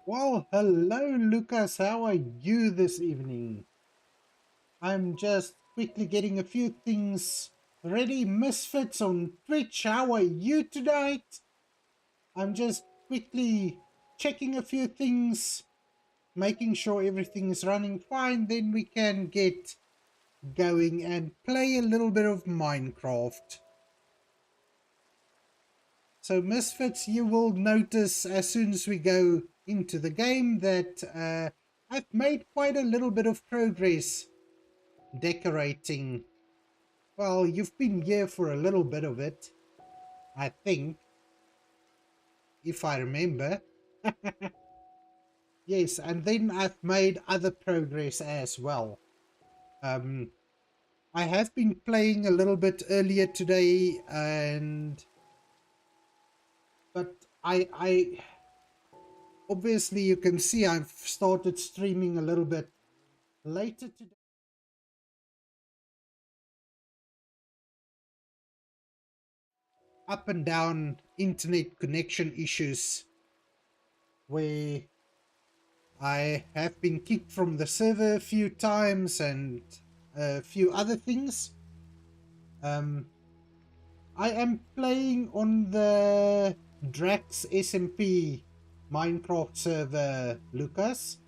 Well, hello Lucas, how are you this evening? I'm just quickly getting a few things ready. Misfits on Twitch, how are you tonight? I'm just quickly checking a few things, making sure everything is running fine, then we can get going and play a little bit of Minecraft. So Misfits, you will notice as soon as we go into the game that I've made quite a little bit of progress decorating. Well, you've been here for a little bit of it, I think, if I remember. Yes, and then I've made other progress as well. Um, I have been playing a little bit earlier today, but I obviously you can see I've started streaming a little bit later today. Up and down internet connection issues where I have been kicked from the server a few times and a few other things. I am playing on the Drac's SMP Minecraft server, Lucas.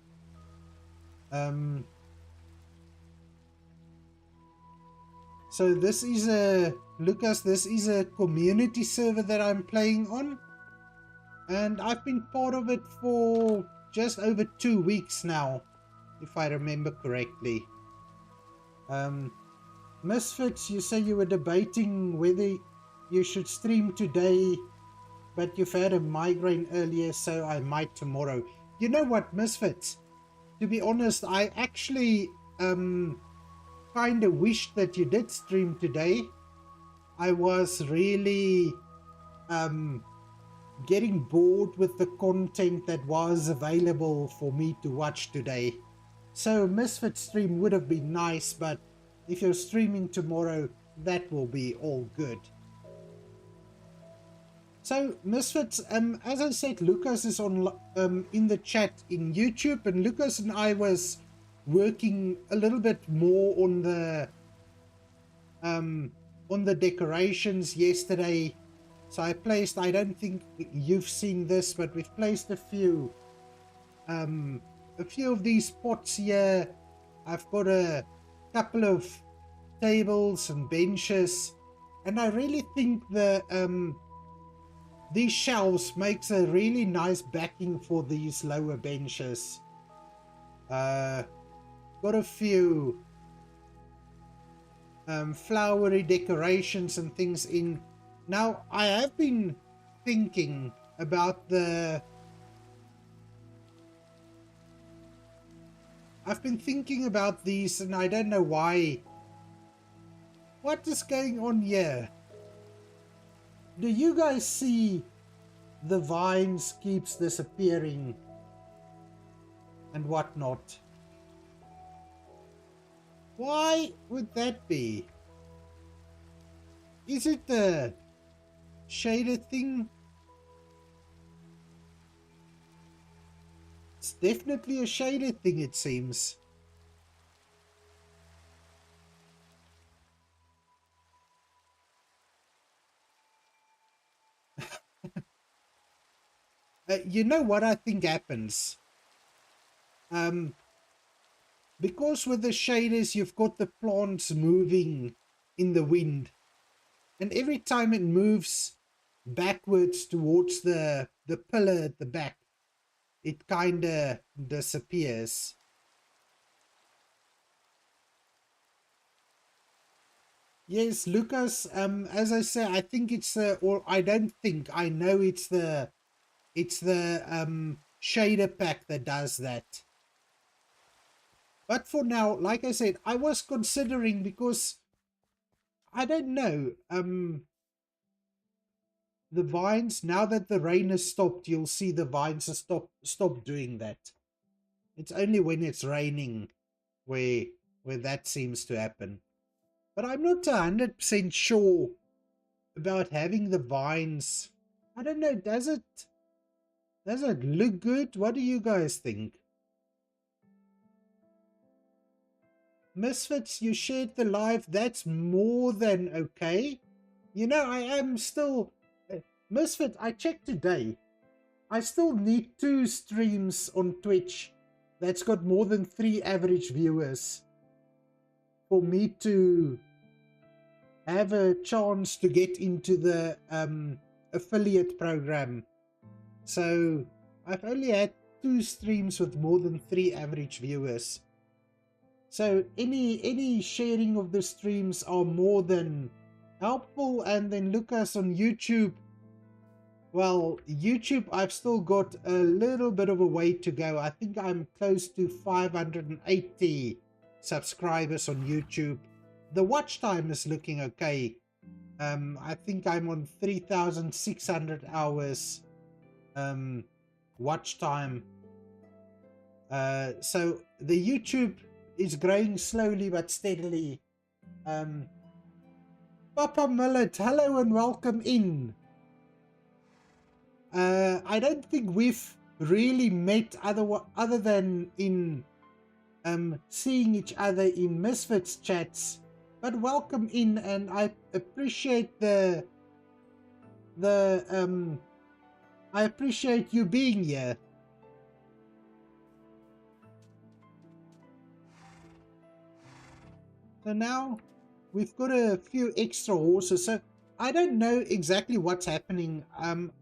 So this is this is a community server that I'm playing on. And I've been part of it for just over 2 weeks now, if I remember correctly. Misfits, you say you were debating whether you should stream today, but you've had a migraine earlier, so I might tomorrow. You know what, Misfits? To be honest, I actually kind of wish that you did stream today. I was really getting bored with the content that was available for me to watch today. So Misfit stream would have been nice, but if you're streaming tomorrow, that will be all good. So Misfits, as I said, Lucas is on in the chat in YouTube, and Lucas and I was working a little bit more on the decorations yesterday. So I placed, I don't think you've seen this, but we've placed a few of these pots here. I've got a couple of tables and benches, and I really think these shelves makes a really nice backing for these lower benches. Got a few flowery decorations and things in. Now I have been thinking about I've been thinking about these, and I don't know why. What is going on here? Do you guys see the vines keeps disappearing and whatnot? Why would that be? Is it the shaded thing? It's definitely a shaded thing, it seems. You know what I think happens? Because with the shaders, you've got the plants moving in the wind. And every time it moves backwards towards the pillar at the back, it kind of disappears. Yes, Lucas, as I say, I think it's or I don't think, I know it's the shader pack that does that. But for now, like I said, I was considering, because I don't know, the vines, now that the rain has stopped, you'll see the vines have stop doing that. It's only when it's raining where that seems to happen. But I'm not 100% sure about having the vines. I don't know, does it? Does it look good? What do you guys think? Misfits, you shared the live. That's more than okay. You know, I am still... Misfit, I checked today. I still need 2 streams on Twitch that's got more than 3 average viewers for me to have a chance to get into the affiliate program. So I've only had 2 streams with more than 3 average viewers. So any sharing of the streams are more than helpful. And then Lucas on YouTube. Well, YouTube, I've still got a little bit of a way to go. I think I'm close to 580 subscribers on YouTube. The watch time is looking okay. I think I'm on 3,600 hours watch time. So the YouTube is growing slowly but steadily. Papa Millet, hello and welcome in. I don't think we've really met other than in seeing each other in Misfits chats. But welcome in, and I appreciate I appreciate you being here. So now we've got a few extra horses. So I don't know exactly what's happening.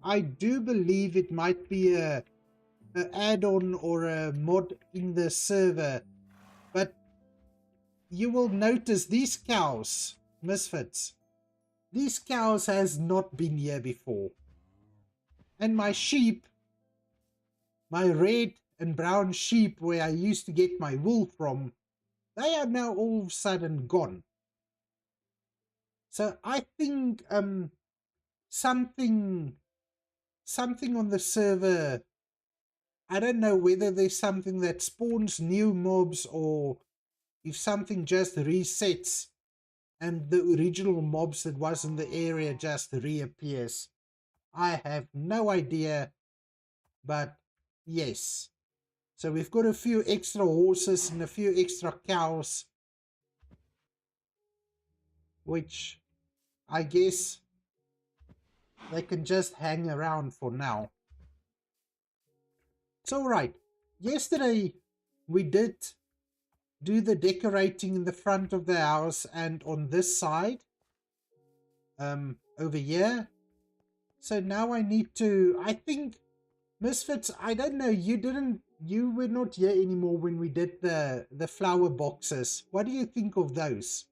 I do believe it might be a add-on or a mod in the server, but you will notice these cows, Misfits, these cows has not been here before. And my sheep, my red and brown sheep where I used to get my wool from, they are now all of a sudden gone. So I think something on the server, I don't know whether there's something that spawns new mobs or if something just resets and the original mobs that was in the area just reappears. I have no idea, but yes. So we've got a few extra horses and a few extra cows, which I guess they can just hang around for now. It's all right. Yesterday we did do the decorating in the front of the house and on this side, over here. So now I need to, I think, Misfits, I don't know, you were not here anymore when we did the flower boxes. What do you think of those?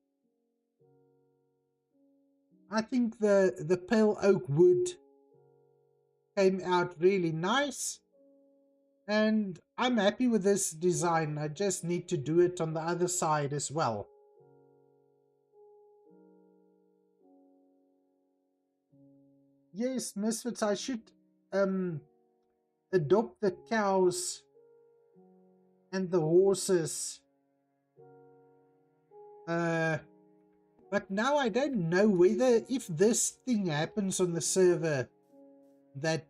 I think the pale oak wood came out really nice. And I'm happy with this design. I just need to do it on the other side as well. Yes, Misfits, I should adopt the cows and the horses. But now I don't know whether if this thing happens on the server that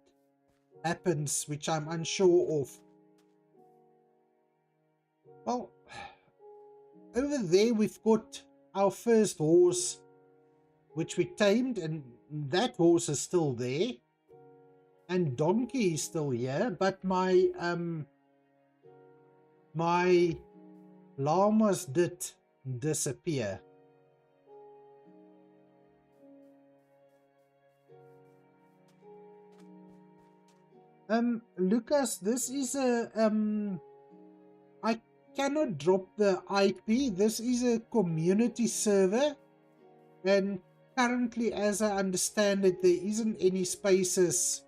happens, which I'm unsure of. Well, over there we've got our first horse, which we tamed, and that horse is still there. And donkey is still here, but my my llamas did disappear. Lucas, this is a I cannot drop the IP. This is a community server, and currently, as I understand it, there isn't any spaces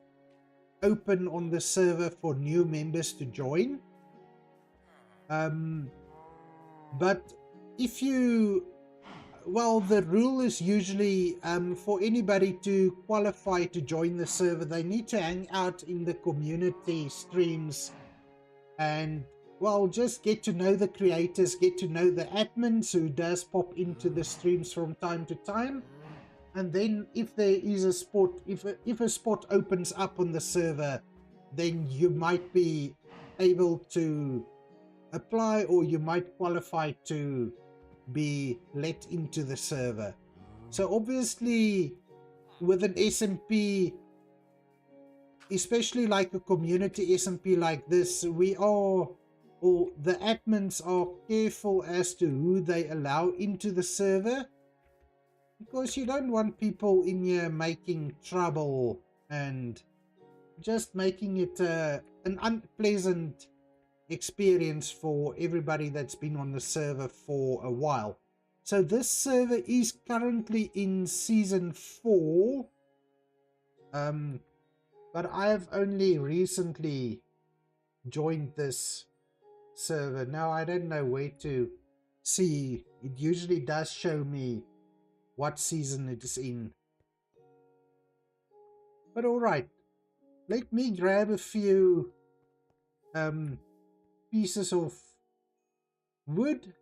open on the server for new members to join. But if you, well, the rule is usually for anybody to qualify to join the server, they need to hang out in the community streams and, well, just get to know the creators, get to know the admins who does pop into the streams from time to time. And then if there is a spot, if a spot opens up on the server, then you might be able to apply, or you might qualify to be let into the server. So obviously with an SMP, especially like a community SMP like this, we are, or the admins are careful as to who they allow into the server, because you don't want people in here making trouble and just making it an unpleasant experience for everybody that's been on the server for a while. So this server is currently in season 4, but I have only recently joined this server. Now I don't know where to see. It usually does show me what season it is in. But alright, let me grab a few pieces of wood,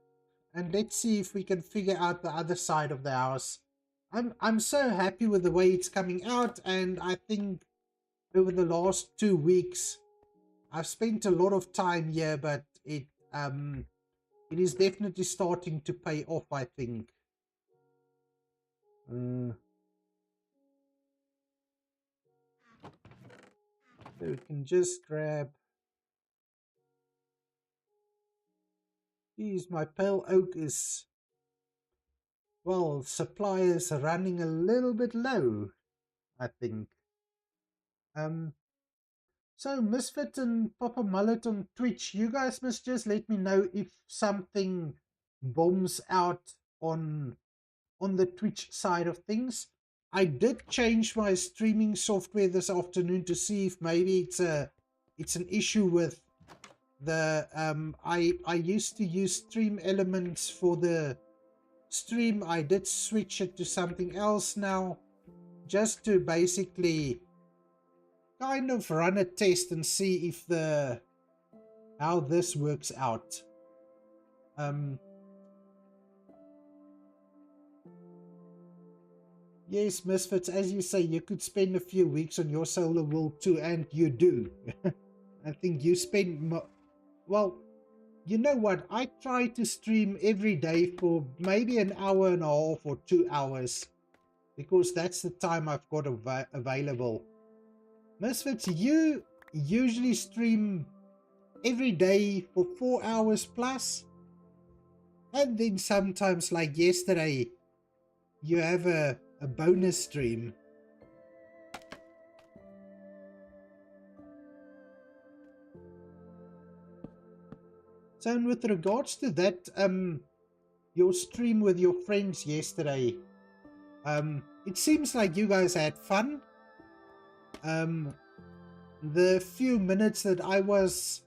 and let's see if we can figure out the other side of the house. I'm so happy with the way it's coming out, and I think over the last 2 weeks I've spent a lot of time here, but it is definitely starting to pay off, I think. So we can just grab. Geez, my pale oak is, well, supply is running a little bit low, I think. So Misfit and Papa Mullet on Twitch, you guys must just let me know if something bombs out on the Twitch side of things. I did change my streaming software this afternoon to see if maybe it's an issue with the I used to use Stream Elements for the stream. I did switch it to something else now, just to basically kind of run a test and see if how this works out. Yes, Misfits, as you say, you could spend a few weeks on your solo world too, and you do. I think you spend well, you know what, I try to stream every day for maybe an hour and a half or 2 hours, because that's the time I've got available. Misfits, you usually stream every day for 4 hours plus, and then sometimes, like yesterday, you have a bonus stream. So, and with regards to that, your stream with your friends yesterday, it seems like you guys had fun. The few minutes that I was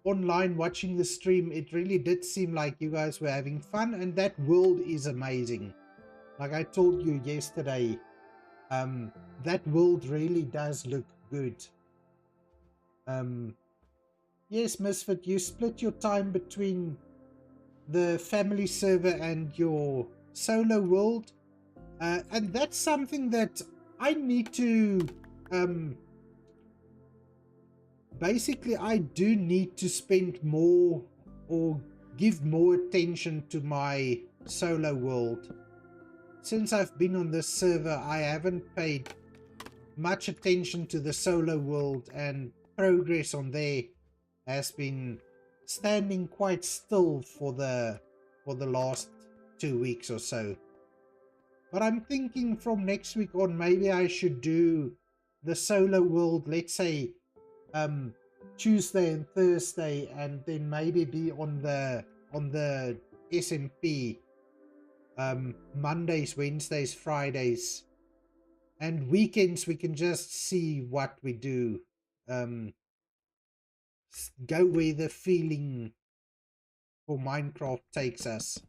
online watching the stream, it really did seem like you guys were having fun, and that world is amazing. Like I told you yesterday, that world really does look good. Yes, Misfit, you split your time between the family server and your solo world, and that's something that I need to basically, I do need to spend more, or give more attention to my solo world. Since I've been on this server, I haven't paid much attention to the solo world, and progress on there has been standing quite still for the last 2 weeks or so. But I'm thinking from next week on, maybe I should do the solo world, let's say Tuesday and Thursday, and then maybe be on the SMP Mondays, Wednesdays, Fridays, and weekends we can just see what we do. Go where the feeling for Minecraft takes us.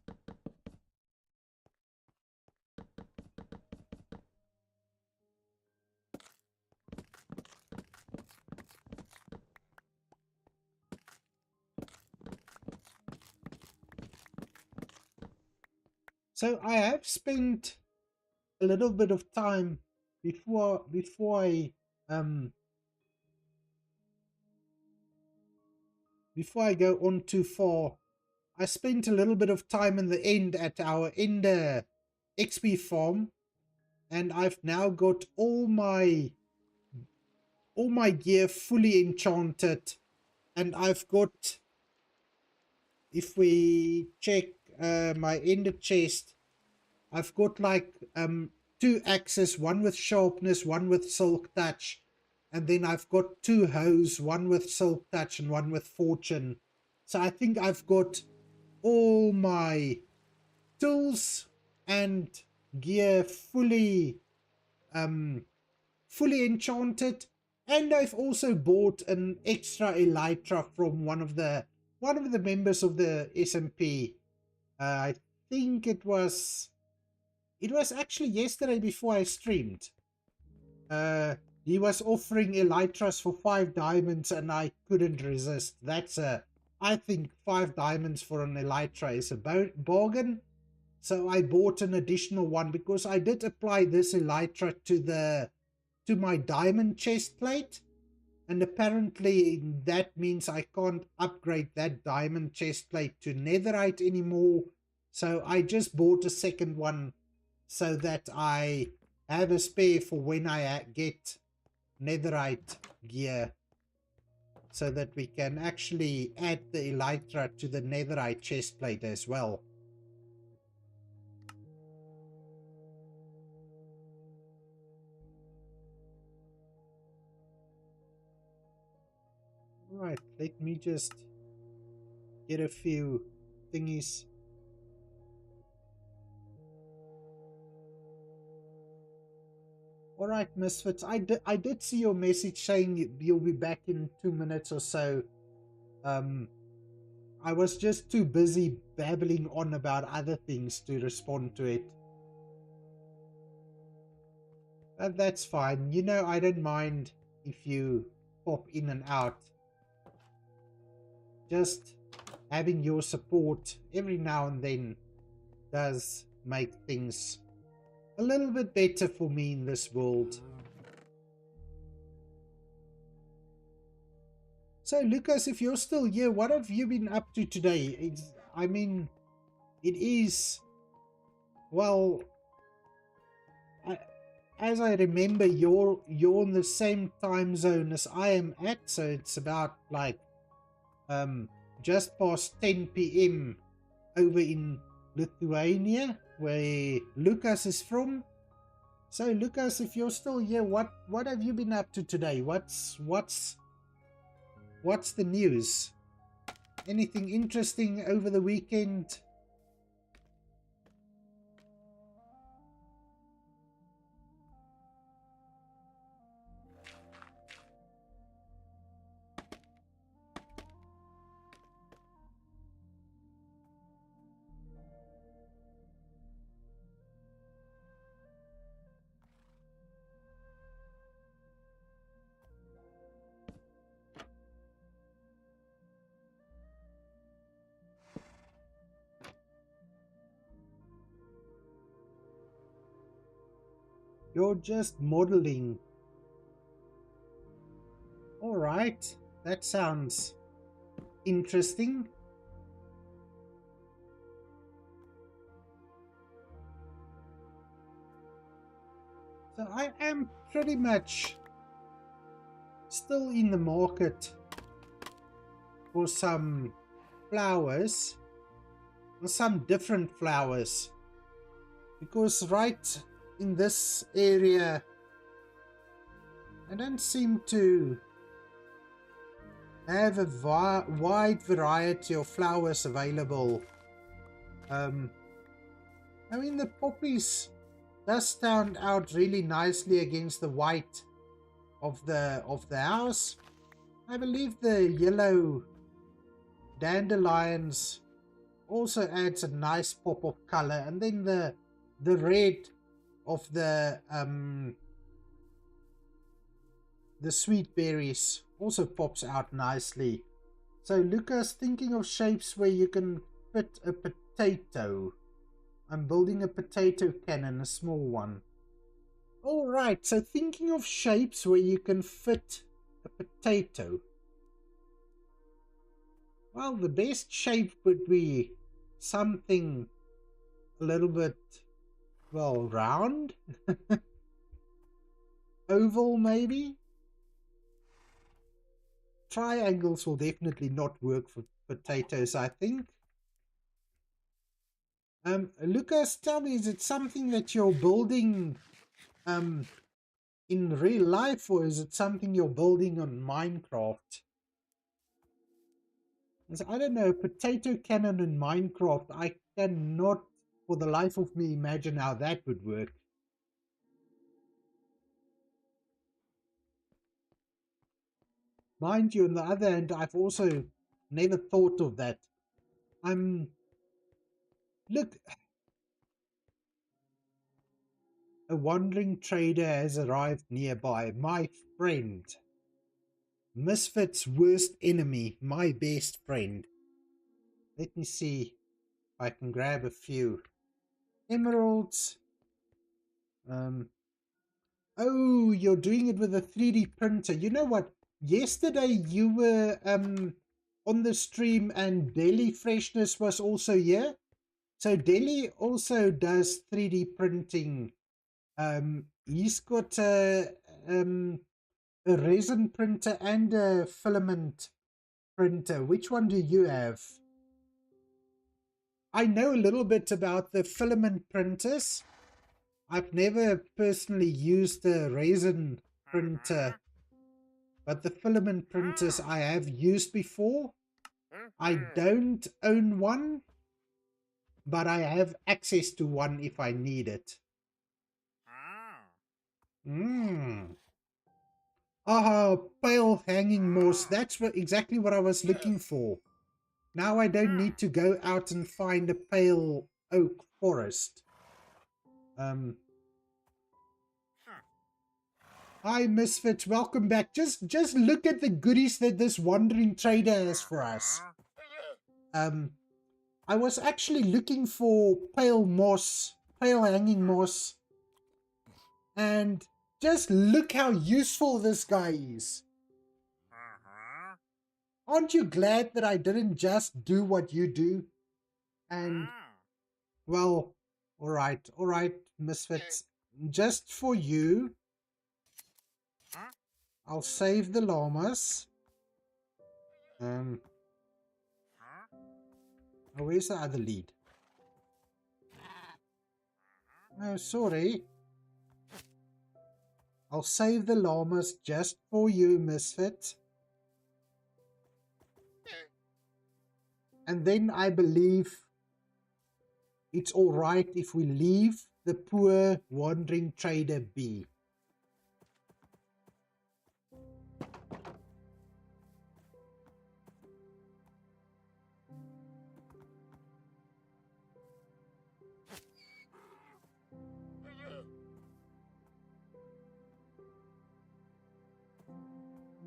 So I have spent a little bit of time before I before I go on too far, I spent a little bit of time in the end at our Ender XP farm, and I've now got all my gear fully enchanted, and I've got, if we check my Ender chest, I've got like 2 axes, one with sharpness, one with silk touch, and then I've got 2 hoes, one with silk touch and one with fortune. So I think I've got all my tools and gear fully enchanted, and I've also bought an extra elytra from one of the members of the SMP. I think it was actually yesterday before I streamed. He was offering elytras for 5 diamonds, and I couldn't resist. I think 5 diamonds for an elytra is a bargain. So I bought an additional one because I did apply this elytra to my diamond chest plate, and apparently that means I can't upgrade that diamond chest plate to netherite anymore. So I just bought a second one so that I have a spare for when I get netherite gear, so that we can actually add the elytra to the netherite chest plate as well. Right, let me just get a few thingies. Alright, Misfits, I did see your message saying you'll be back in 2 minutes or so. I was just too busy babbling on about other things to respond to it. That's fine. You know, I don't mind if you pop in and out. Just having your support every now and then does make things a little bit better for me in this world. So, Lucas, if you're still here, what have you been up to today? It is, well, as I remember, you're in the same time zone as I am at, so it's about like just past 10 p.m. over in Lithuania, where Lucas is from. So, Lucas, if you're still here, what have you been up to today? What's the news? Anything interesting over the weekend? You're just modeling. Alright, that sounds interesting. So I am pretty much still in the market for some flowers, or some different flowers, because right in this area I don't seem to have a wide variety of flowers available. I mean, the poppies does stand out really nicely against the white of the house. I believe the yellow dandelions also adds a nice pop of color, and then the red of the sweet berries also pops out nicely. So, Lucas, thinking of shapes where you can fit a potato. I'm building a potato cannon, a small one. Alright, so thinking of shapes where you can fit a potato. Well, the best shape would be something a little bit, well, round. Oval, maybe? Triangles will definitely not work for potatoes, I think. Lucas, tell me, is it something that you're building in real life, or is it something you're building on Minecraft? I don't know, potato cannon in Minecraft, I cannot for the life of me imagine how that would work. Mind you, on the other hand, I've also never thought of that. Look, a wandering trader has arrived nearby. My friend. Misfit's worst enemy, my best friend. Let me see if I can grab a few emeralds. Oh, you're doing it with a 3D printer. You know what? Yesterday you were on the stream and Deli Freshness was also here. So Deli also does 3D printing. He's got a resin printer and a filament printer. Which one do you have? I know a little bit about the filament printers. I've never personally used a resin printer, but the filament printers I have used before. I don't own one, but I have access to one if I need it. Ah, pale hanging moss. That's exactly what I was looking for. Now I don't need to go out and find a pale oak forest. Hi, Misfit. Welcome back. Just look at the goodies that this wandering trader has for us. I was actually looking for pale moss, pale hanging moss. And just look how useful this guy is. Aren't you glad that I didn't just do what you do? And, well, all right, Misfits. Just for you, I'll save the llamas. Oh, where's the other lead? Oh, sorry. I'll save the llamas just for you, Misfit. And then I believe it's all right if we leave the poor wandering trader be.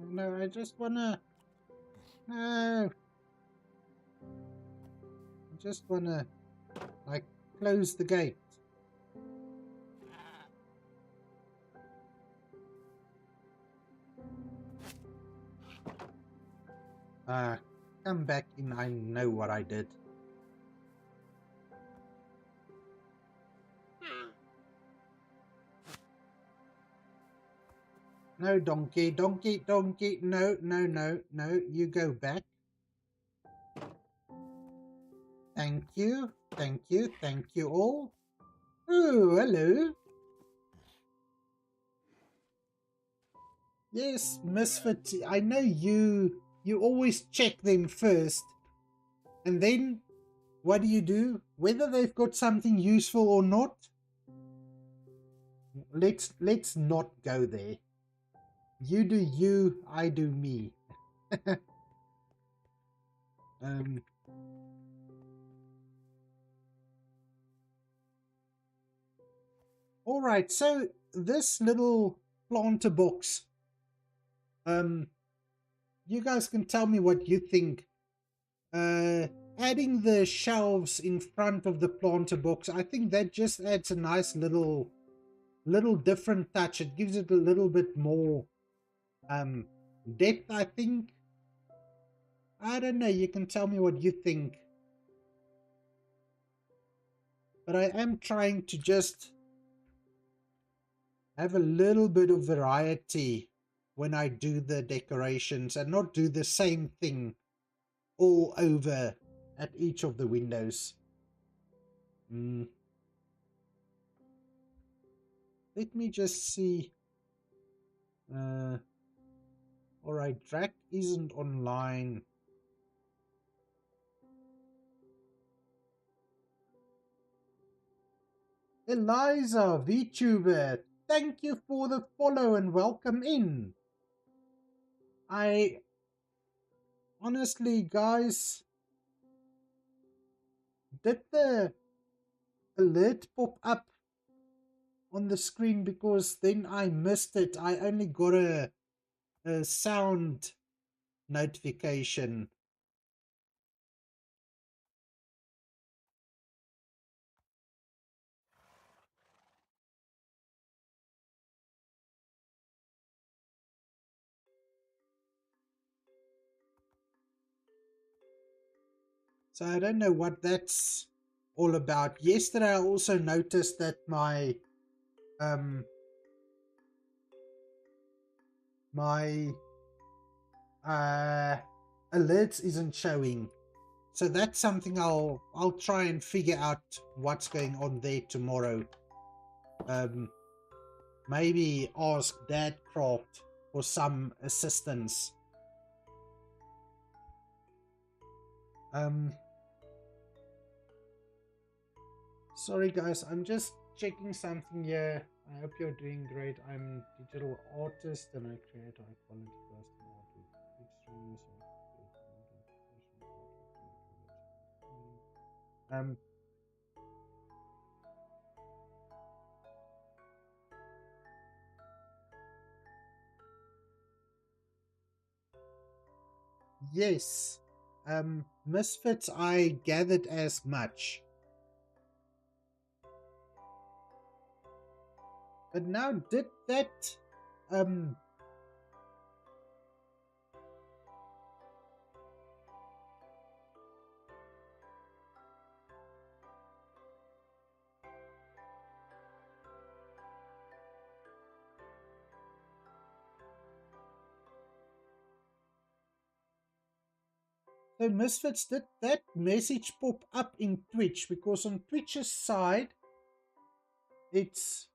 No, I just wanna... No. I just wanna, like, close the gate. Come back in, I know what I did. No, donkey, donkey, donkey, no, you go back. Thank you all. Oh, hello. Yes, Misfit, I know you always check them first. And then, what do? Whether they've got something useful or not, let's not go there. You do you, I do me. All right, so this little planter box, you guys can tell me what you think. Adding the shelves in front of the planter box, I think that just adds a nice little different touch. It gives it a little bit more depth, I think. I don't know, you can tell me what you think. But I am trying to just have a little bit of variety when I do the decorations and not do the same thing all over at each of the windows. Let me just see. Alright, Drac isn't online. Eliza, VTuber, thank you for the follow and welcome in. I honestly, guys, did the alert pop up on the screen? Because then I missed it. I only got a sound notification. So I don't know what that's all about. Yesterday I also noticed that my alerts isn't showing. So that's something I'll try and figure out what's going on there tomorrow. Maybe ask Dadcraft for some assistance. Sorry guys, I'm just checking something here. I hope you're doing great. I'm a digital artist and I create high quality custom art with big streams of yes. Misfits, I gathered as much. But now did that so Misfits, did that message pop up in Twitch? Because on Twitch's side, it's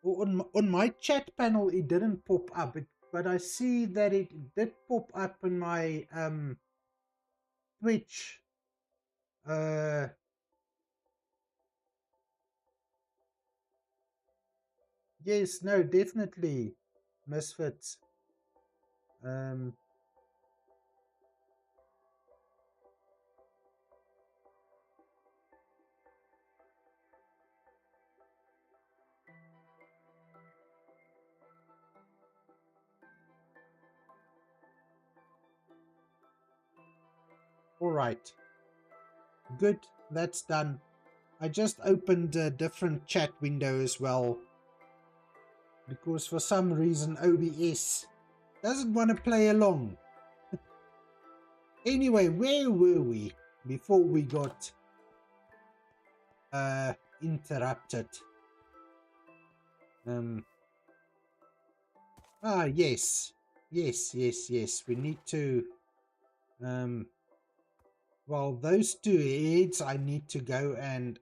on my chat panel it didn't pop up, but I see that it did pop up in my Twitch. Yes, no, definitely, Misfits. All right, good, that's done. I just opened a different chat window as well, because for some reason OBS doesn't want to play along. Anyway, where were we before we got interrupted? Yes. We need to well, those two heads I need to go and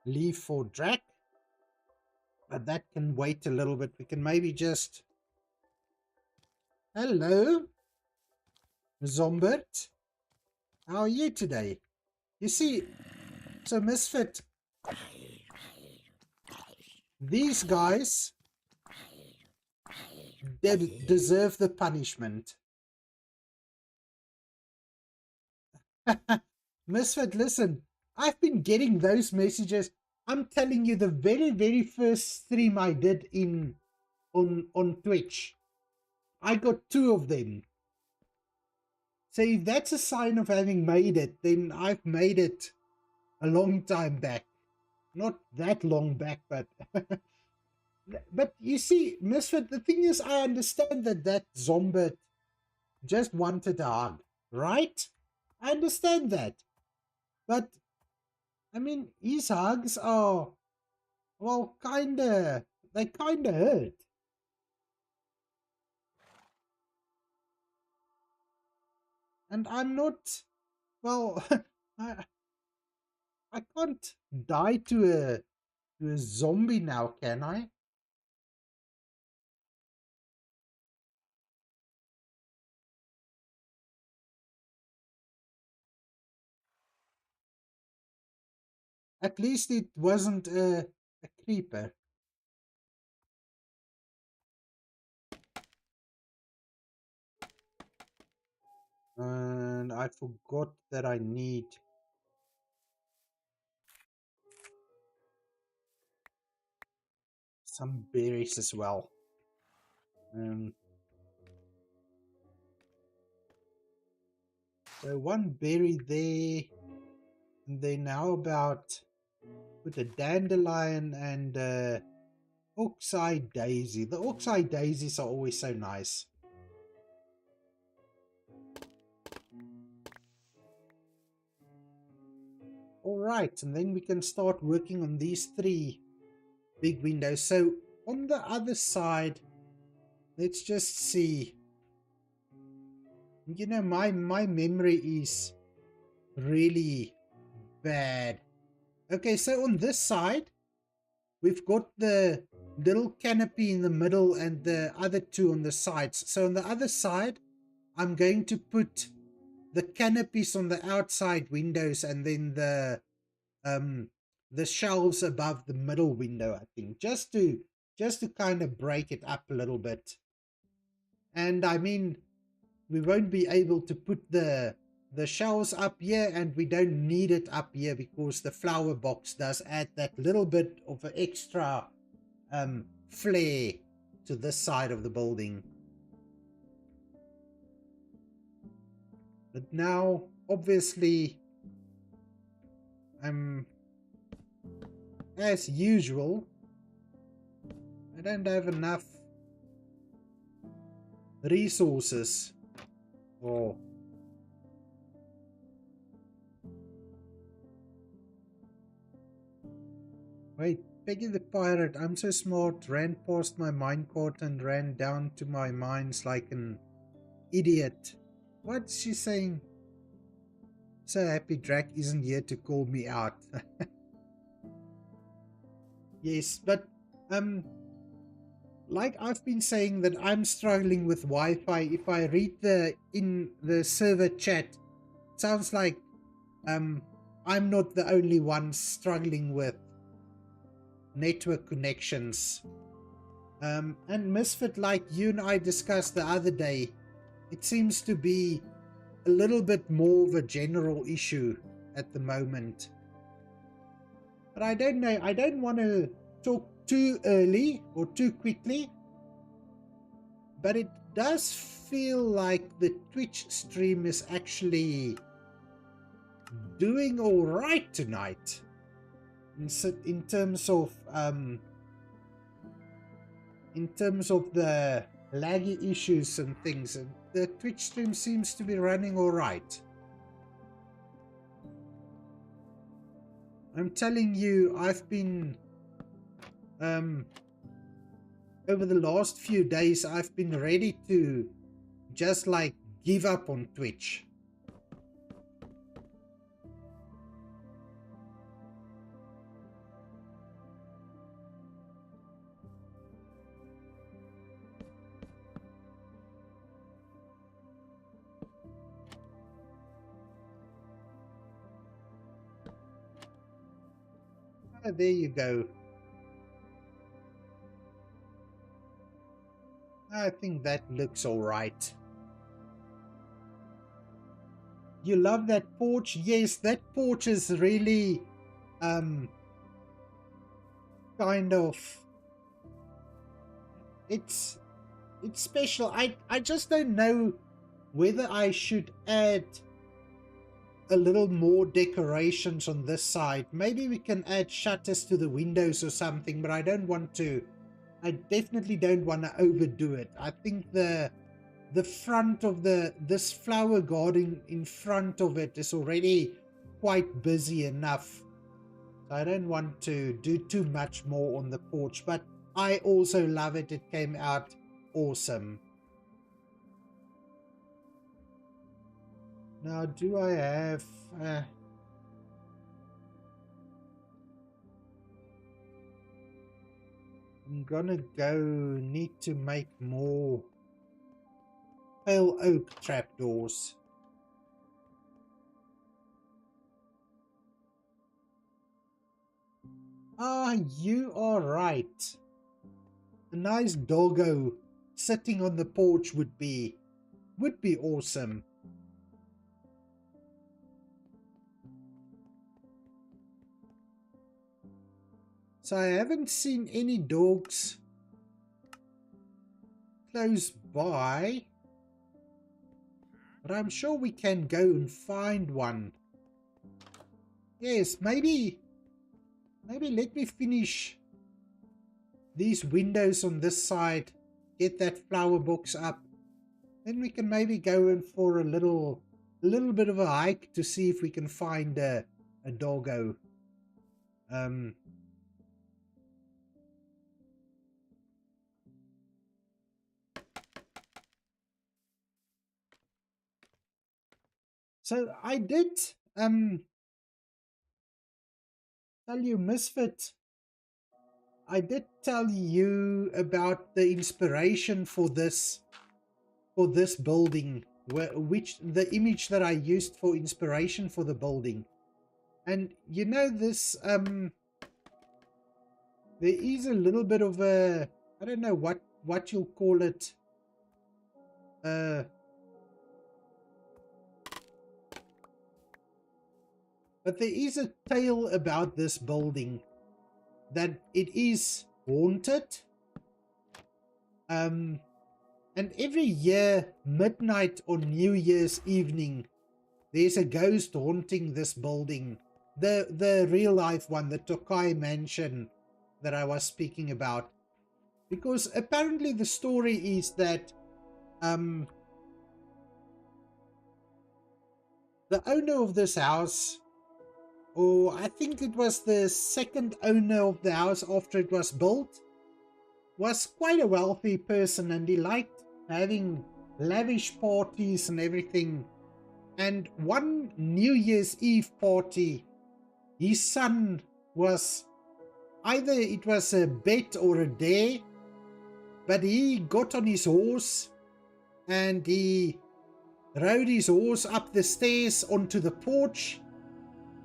leave for Drac, but that can wait a little bit. We can maybe just hello Zombert, how are you today? You see, so Misfit, these guys deserve the punishment. Misfit, listen, I've been getting those messages. I'm telling you, the very first stream I did on Twitch, I got 2 of them. So if that's a sign of having made it, then I've made it a long time back. Not that long back, but but you see, Misfit, the thing is, I understand that Zombert just wanted a hug, right? I understand that. But, I mean, his hugs are, well, they kinda hurt. And I'm not, well, I, I can't die to a zombie now, can I? At least it wasn't a creeper. And I forgot that I need some berries as well. Um, so one berry there, and then how about with a dandelion and oxeye daisy. The oxeye daisies are always so nice. All right, and then we can start working on these three big windows. So on the other side, let's just see. You know, my memory is really bad. Okay, so on this side, we've got the little canopy in the middle and the other two on the sides. So on the other side, I'm going to put the canopies on the outside windows and then the shelves above the middle window, I think, just to kind of break it up a little bit. And I mean, we won't be able to put the shelves up here, and we don't need it up here because the flower box does add that little bit of an extra flair to this side of the building. But now, obviously, as usual, I don't have enough resources. Oh. Wait, Peggy the Pirate, I'm so smart, ran past my minecart and ran down to my mines like an idiot. What's she saying? So happy Drac isn't here to call me out. Yes, but like I've been saying that I'm struggling with Wi-Fi. If I read in the server chat, it sounds like I'm not the only one struggling with network connections. And Misfit, like you and I discussed the other day, it seems to be a little bit more of a general issue at the moment. But I don't know, I don't want to talk too early or too quickly, but it does feel like the Twitch stream is actually doing all right tonight in terms of the laggy issues and things, and the Twitch stream seems to be running all right. I'm telling you, I've been over the last few days, I've been ready to just like give up on Twitch. Ah, there you go. I think that looks all right. You love that porch? Yes, that porch is really kind of, it's special. I just don't know whether I should add a little more decorations on this side. Maybe we can add shutters to the windows or something, but I don't want to. I definitely don't want to overdo it. I think the the front of this flower garden in front of it is already quite busy enough. So I don't want to do too much more on the porch, but I also love it. It came out awesome. Now, do I have... I'm gonna need to make more pale oak trapdoors. Ah, you are right. A nice doggo sitting on the porch would be awesome. So I haven't seen any dogs close by, but I'm sure we can go and find one. Yes, maybe let me finish these windows on this side, get that flower box up, then we can maybe go in for a little bit of a hike to see if we can find a doggo. So I did tell you, Misfit, I did tell you about the inspiration for this building, which the image that I used for inspiration for the building. And you know, this there is a little bit of a, I don't know what you'll call it, but there is a tale about this building, that it is haunted. And every year, midnight on New Year's evening, there's a ghost haunting this building. The real life one, the Tokai mansion that I was speaking about. Because apparently the story is that the owner of this house, or I think it was the second owner of the house after it was built, was quite a wealthy person, and he liked having lavish parties and everything. And one New Year's Eve party, his son was, either it was a bet or a dare, but he got on his horse and he rode his horse up the stairs onto the porch.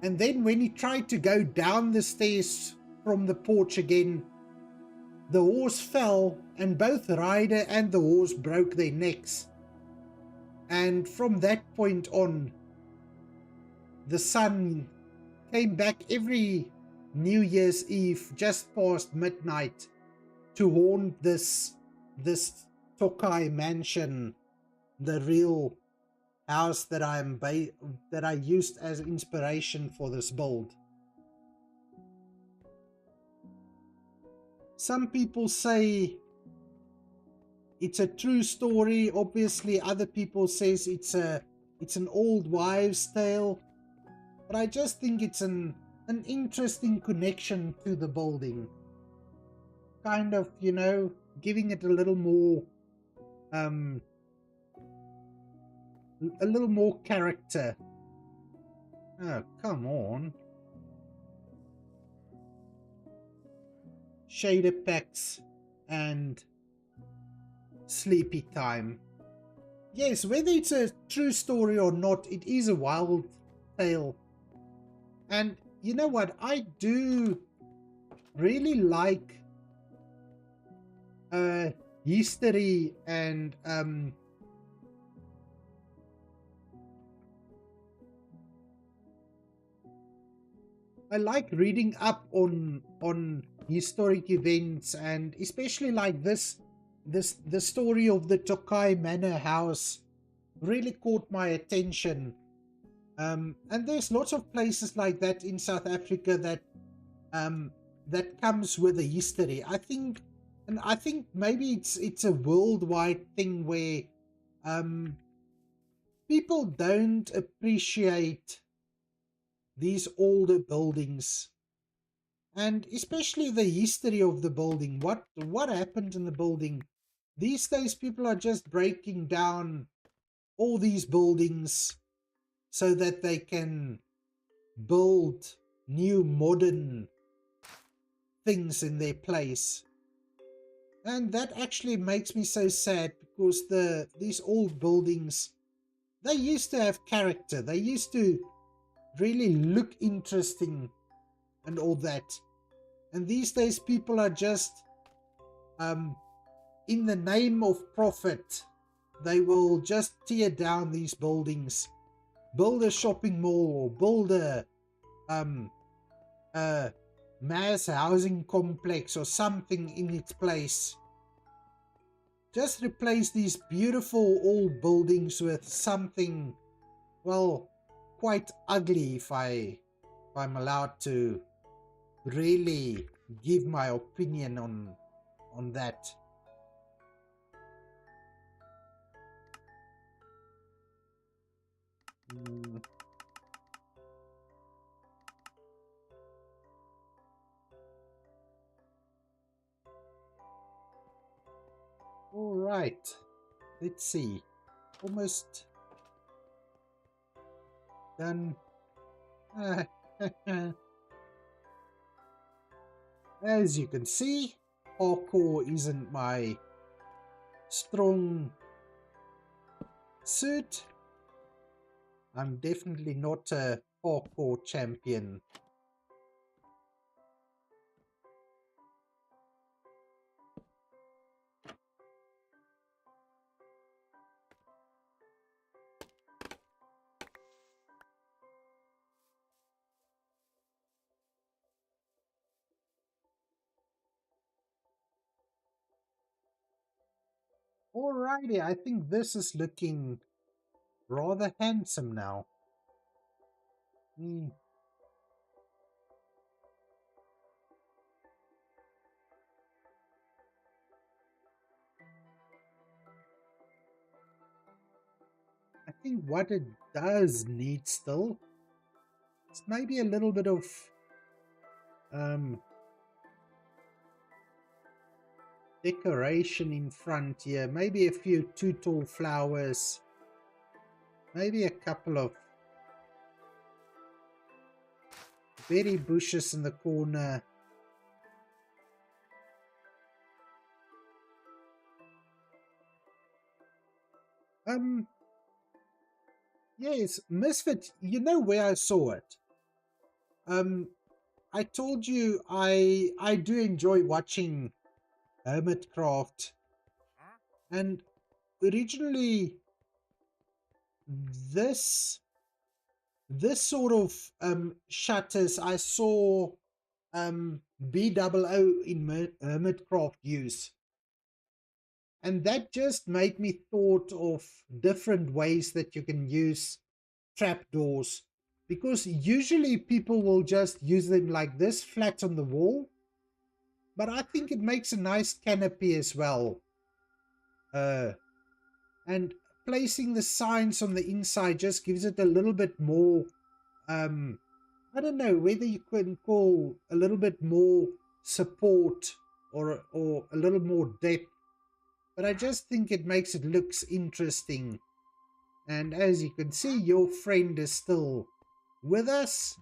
And then when he tried to go down the stairs from the porch again, the horse fell and both the rider and the horse broke their necks. And from that point on, the son came back every New Year's Eve just past midnight to haunt this Tokai mansion, the real house that I used as inspiration for this build. Some people say it's a true story. Obviously, other people says it's an old wives' tale. But I just think it's an interesting connection to the building. Kind of, you know, giving it a little more character. Oh, come on. Shader packs and sleepy time. Yes, whether it's a true story or not, it is a wild tale. And you know what? I do really like history and I like reading up on historic events, and especially like the story of the Tokai Manor House really caught my attention. And there's lots of places like that in South Africa that comes with a history. I think maybe it's a worldwide thing where people don't appreciate these older buildings, and especially the history of the building. What happened in the building? These days, people are just breaking down all these buildings so that they can build new modern things in their place. And that actually makes me so sad, because these old buildings, they used to have character. They used to really look interesting and all that. And these days people are just in the name of profit, they will just tear down these buildings, build a shopping mall, or build a mass housing complex or something in its place. Just replace these beautiful old buildings with something, well, quite ugly, if I'm allowed to really give my opinion on that. All right, let's see. Almost done. As you can see, parkour isn't my strong suit. I'm definitely not a parkour champion. Alrighty, I think this is looking rather handsome now. I think what it does need still is maybe a little bit of decoration in front here. Maybe a few too tall flowers. Maybe a couple of berry bushes in the corner. Yes, Misfit, you know where I saw it. I told you I do enjoy watching Hermitcraft, and originally this sort of shutters I saw BOO in Hermitcraft use, and that just made me thought of different ways that you can use trapdoors, because usually people will just use them like this, flat on the wall, but I think it makes a nice canopy as well. And placing the signs on the inside just gives it a little bit more, I don't know whether you can call a little bit more support or a little more depth, but I just think it makes it looks interesting. And as you can see, your friend is still with us,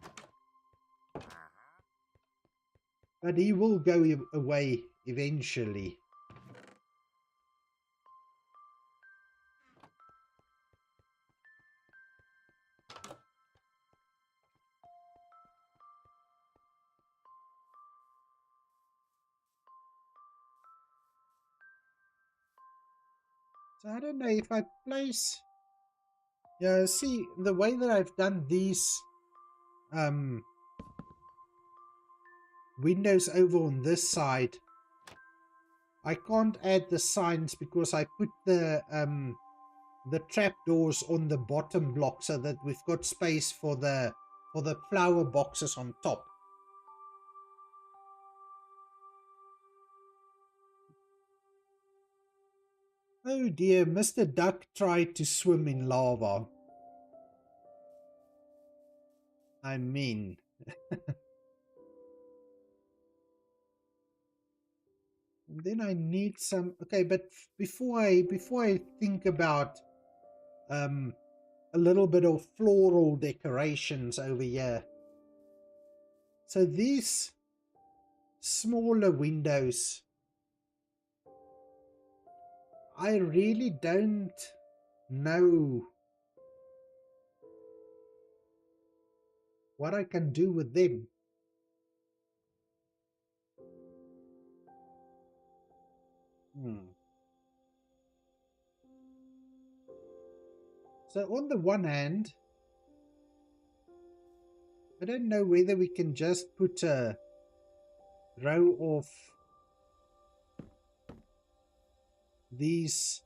but he will go away eventually. So I don't know if I place... Yeah, see, the way that I've done these windows over on this side, I can't add the signs because I put the trapdoors on the bottom block so that we've got space for the flower boxes on top. Oh dear, Mr. Duck tried to swim in lava. I mean... And then I need some... Okay, but before I think about a little bit of floral decorations over here. So these smaller windows, I really don't know what I can do with them. So on the one hand, I don't know whether we can just put a row of these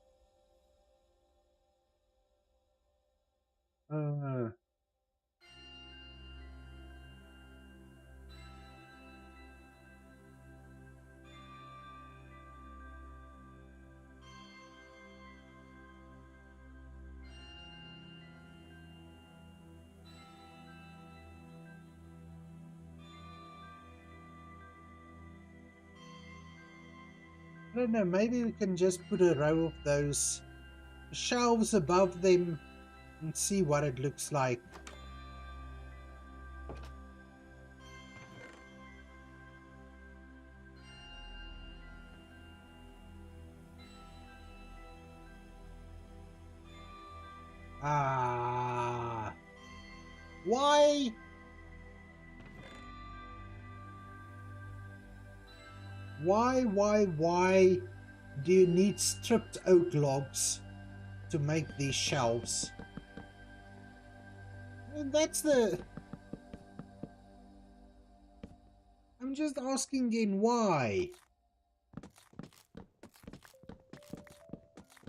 I don't know, maybe we can just put a row of those shelves above them and see what it looks like. Why? Why do you need stripped oak logs to make these shelves? And that's the... I'm just asking again, why?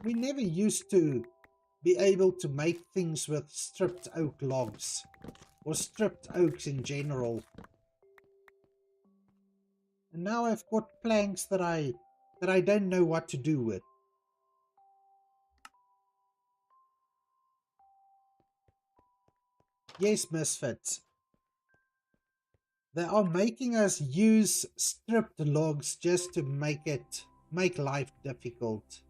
We never used to be able to make things with stripped oak logs, or stripped oaks in general. And now I've got planks that I don't know what to do with. Yes, misfits. They are making us use stripped logs just to make life difficult.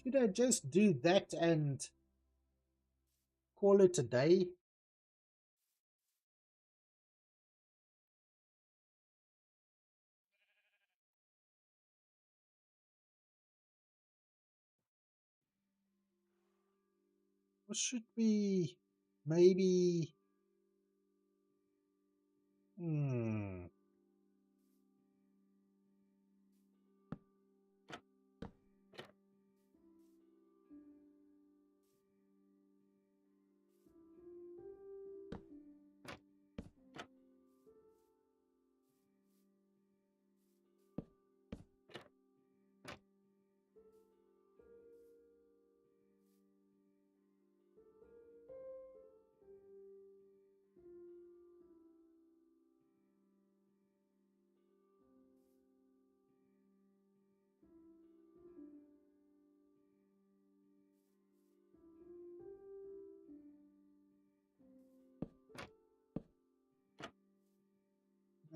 Should I just do that and call it a day? Or should we maybe...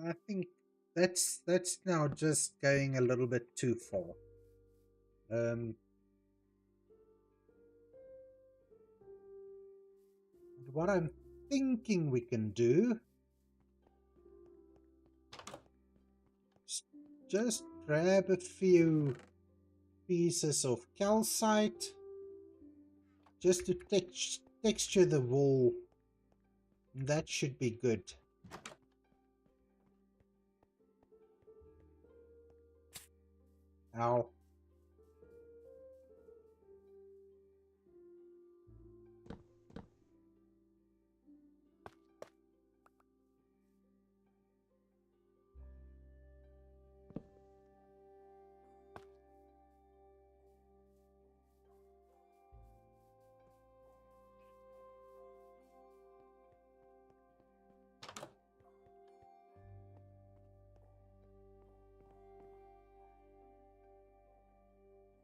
I think that's now just going a little bit too far. What I'm thinking we can do is just grab a few pieces of calcite just to texture the wall. That should be good. Ow.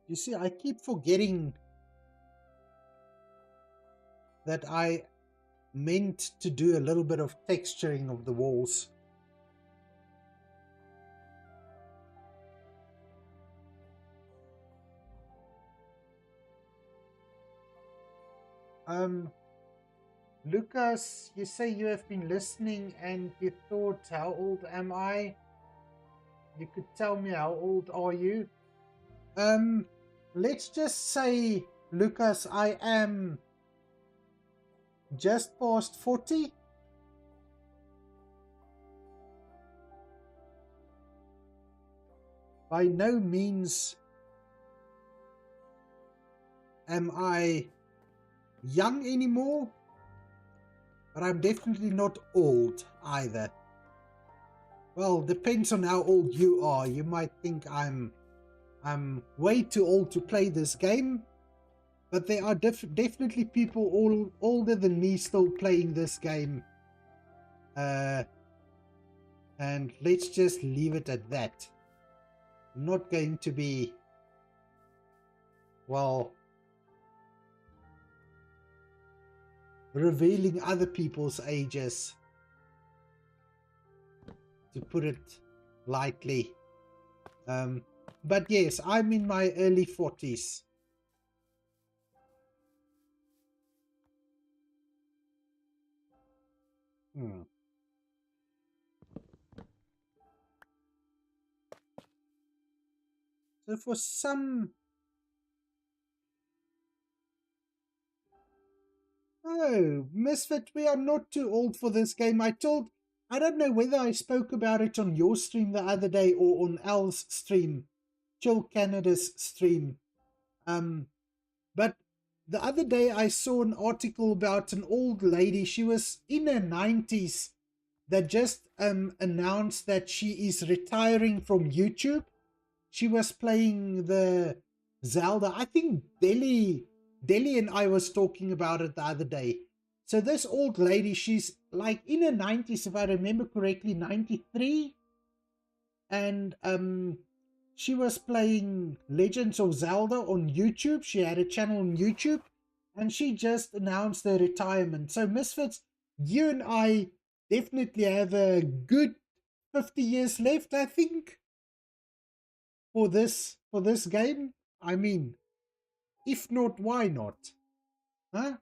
You see, I keep forgetting that I meant to do a little bit of texturing of the walls. Lucas, you say you have been listening and you thought, how old am I? You could tell me, how old are you? Let's just say, Lucas, I am just past 40. By no means am I young anymore, but I'm definitely not old either. Well, depends on how old you are. You might think I'm way too old to play this game, but there are definitely people all older than me still playing this game. And let's just leave it at that. I'm not going to be, well, revealing other people's ages, to put it lightly. But yes, I'm in my early 40s. So for some... Oh, Misfit, we are not too old for this game. I don't know whether I spoke about it on your stream the other day or on Al's stream, Chill Canada's stream. But the other day I saw an article about an old lady. She was in her 90s that just announced that she is retiring from YouTube. She was playing the Zelda. I think Deli and I was talking about it the other day. So this old lady, she's like in her 90s, if I remember correctly, 93. And she was playing Legends of Zelda on YouTube. She had a channel on YouTube. And she just announced her retirement. So Misfits, you and I definitely have a good 50 years left, I think, for this game. I mean, if not, why not? Huh?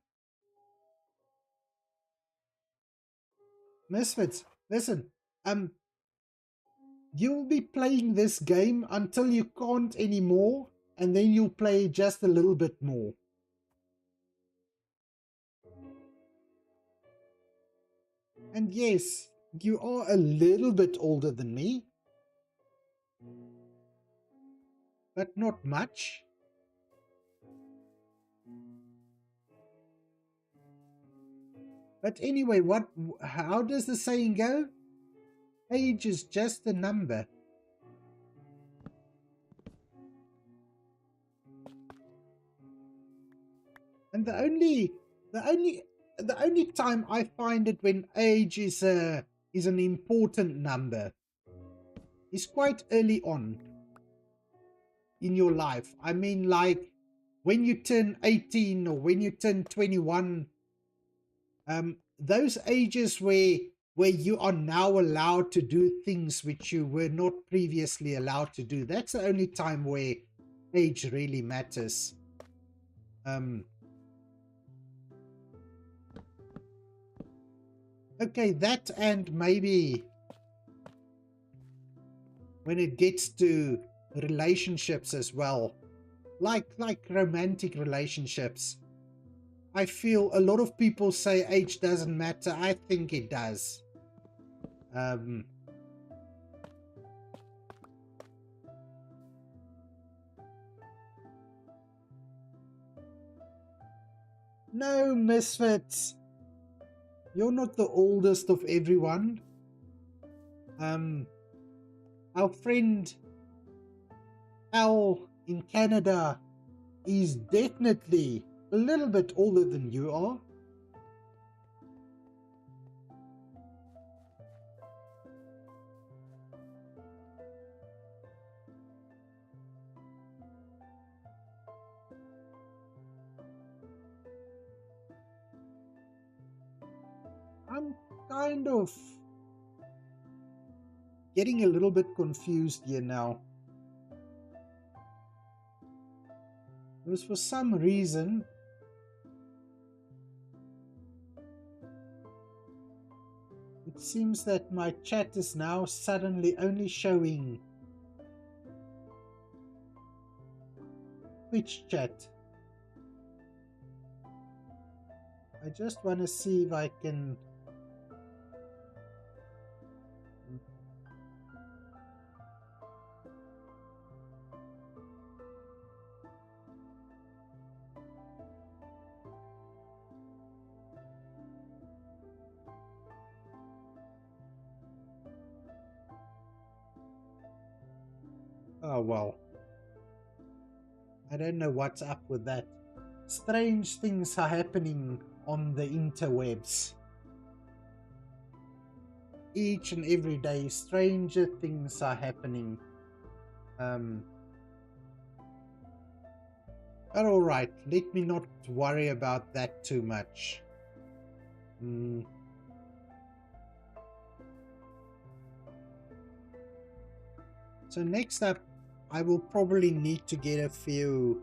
Misfits, listen, you'll be playing this game until you can't anymore, and then you'll play just a little bit more. And yes, you are a little bit older than me, but not much. But anyway, how does the saying go? Age is just a number. And the only time I find it when age is an important number is quite early on in your life. I mean, like when you turn 18 or when you turn 21, those ages where you are now allowed to do things which you were not previously allowed to do. That's the only time where age really matters. Okay, that, and maybe when it gets to relationships as well, like romantic relationships, I feel a lot of people say age doesn't matter. I think it does. No, Misfits, you're not the oldest of everyone. Our friend Al in Canada is definitely a little bit older than you are. kind of getting a little bit confused here now. Because for some reason, it seems that my chat is now suddenly only showing Twitch chat. I just want to see if I can... Oh well. I don't know what's up with that. Strange things are happening on the interwebs. Each and every day, stranger things are happening. But alright, let me not worry about that too much. So next up, I will probably need to get a few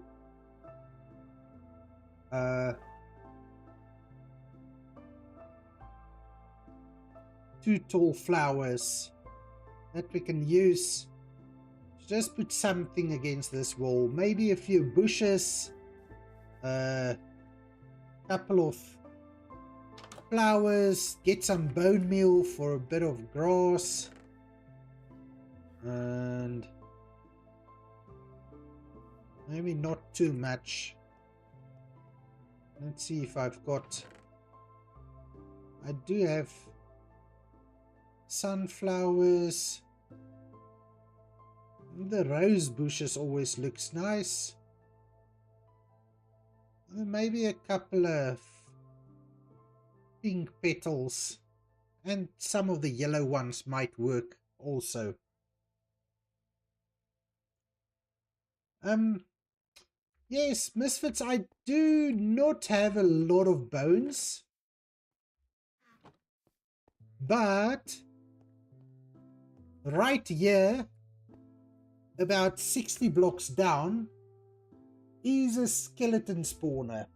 two tall flowers that we can use to just put something against this wall. Maybe a few bushes, a couple of flowers, get some bone meal for a bit of grass, and maybe not too much. Let's see if I've got... I do have sunflowers. The rose bushes always looks nice. Maybe a couple of pink petals, and some of the yellow ones might work also. Yes, Misfits, I do not have a lot of bones, but right here, about 60 blocks down, is a skeleton spawner,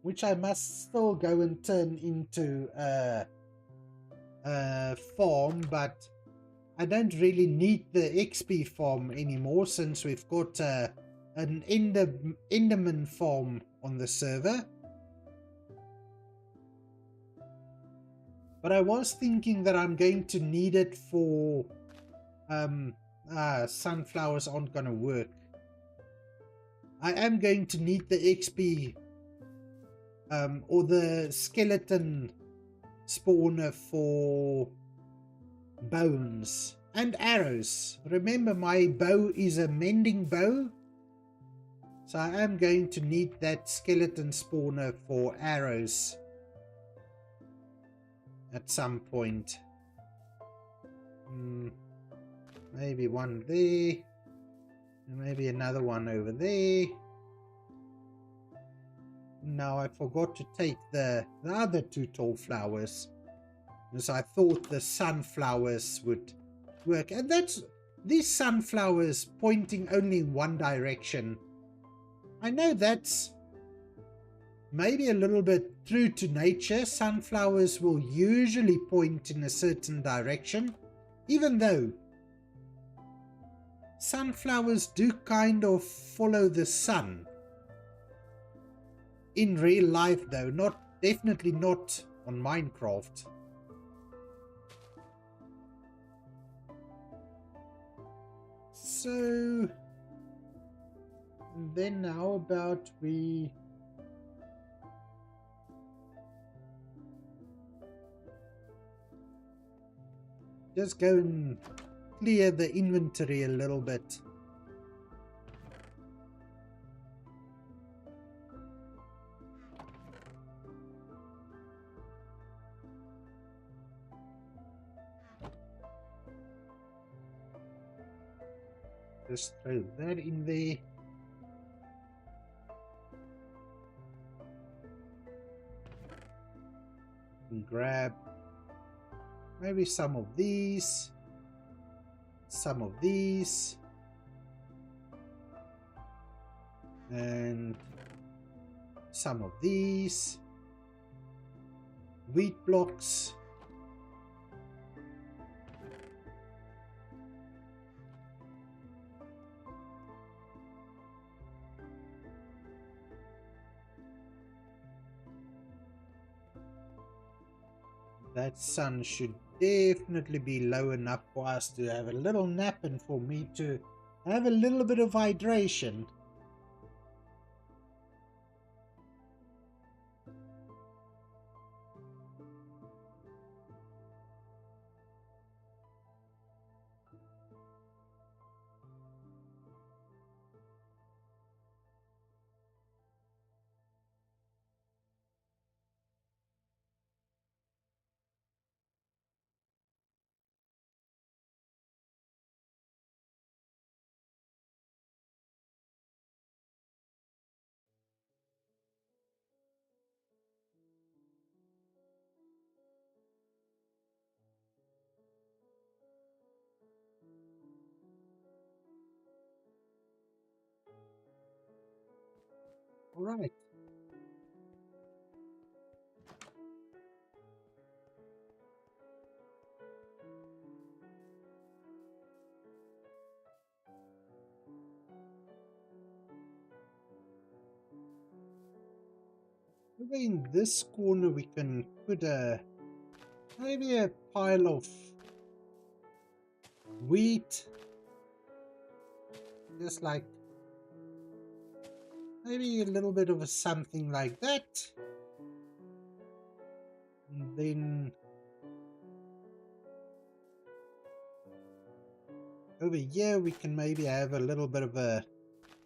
which I must still go and turn into a farm, but I don't really need the XP farm anymore since we've got an Enderman farm on the server. But I was thinking that I'm going to need it for sunflowers aren't gonna work. I am going to need the XP or the skeleton spawner for bones and arrows. Remember, my bow is a mending bow, so I am going to need that skeleton spawner for arrows at some point. Maybe one there, and maybe another one over there. Now I forgot to take the other two tall flowers, because I thought the sunflowers would work, and that's these sunflowers pointing only in one direction. I know that's maybe a little bit true to nature. Sunflowers will usually point in a certain direction, even though sunflowers do kind of follow the sun in real life, though definitely not on Minecraft. So then how about we just go and clear the inventory a little bit. Just throw that in there. grab maybe some of these, some of these, and some of these wheat blocks. That sun should definitely be low enough for us to have a little nap and for me to have a little bit of hydration. All right. Over in this corner we can put maybe a pile of wheat, just like maybe a little bit of a something like that. And then over here we can maybe have a little bit of a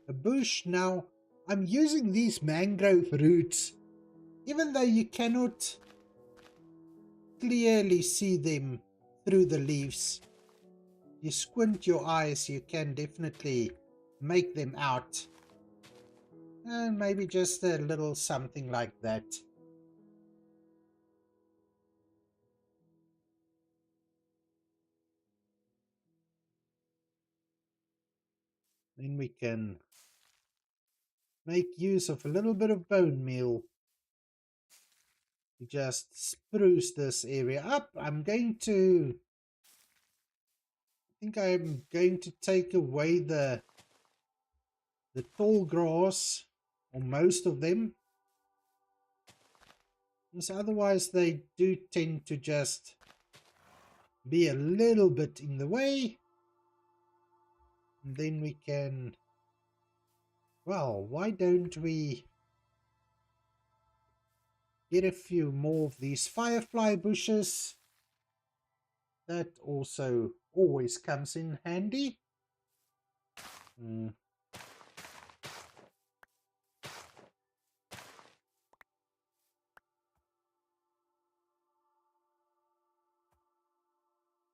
bush. Now I'm using these mangrove roots, even though you cannot clearly see them through the leaves. You squint your eyes, you can definitely make them out. And maybe just a little something like that. Then we can make use of a little bit of bone meal to just spruce this area up. I think I'm going to take away the tall grass, or most of them, because otherwise they do tend to just be a little bit in the way. And then we can, well, why don't we get a few more of these firefly bushes? That also always comes in handy.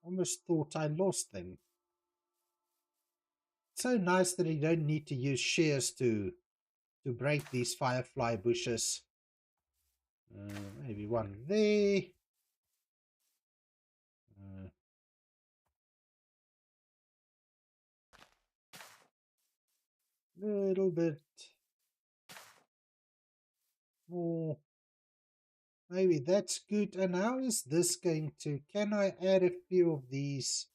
Almost thought I lost them. It's so nice that you don't need to use shears to break these firefly bushes. Maybe one there. Little bit more. Maybe that's good. And how is this going to... Can I add a few of these?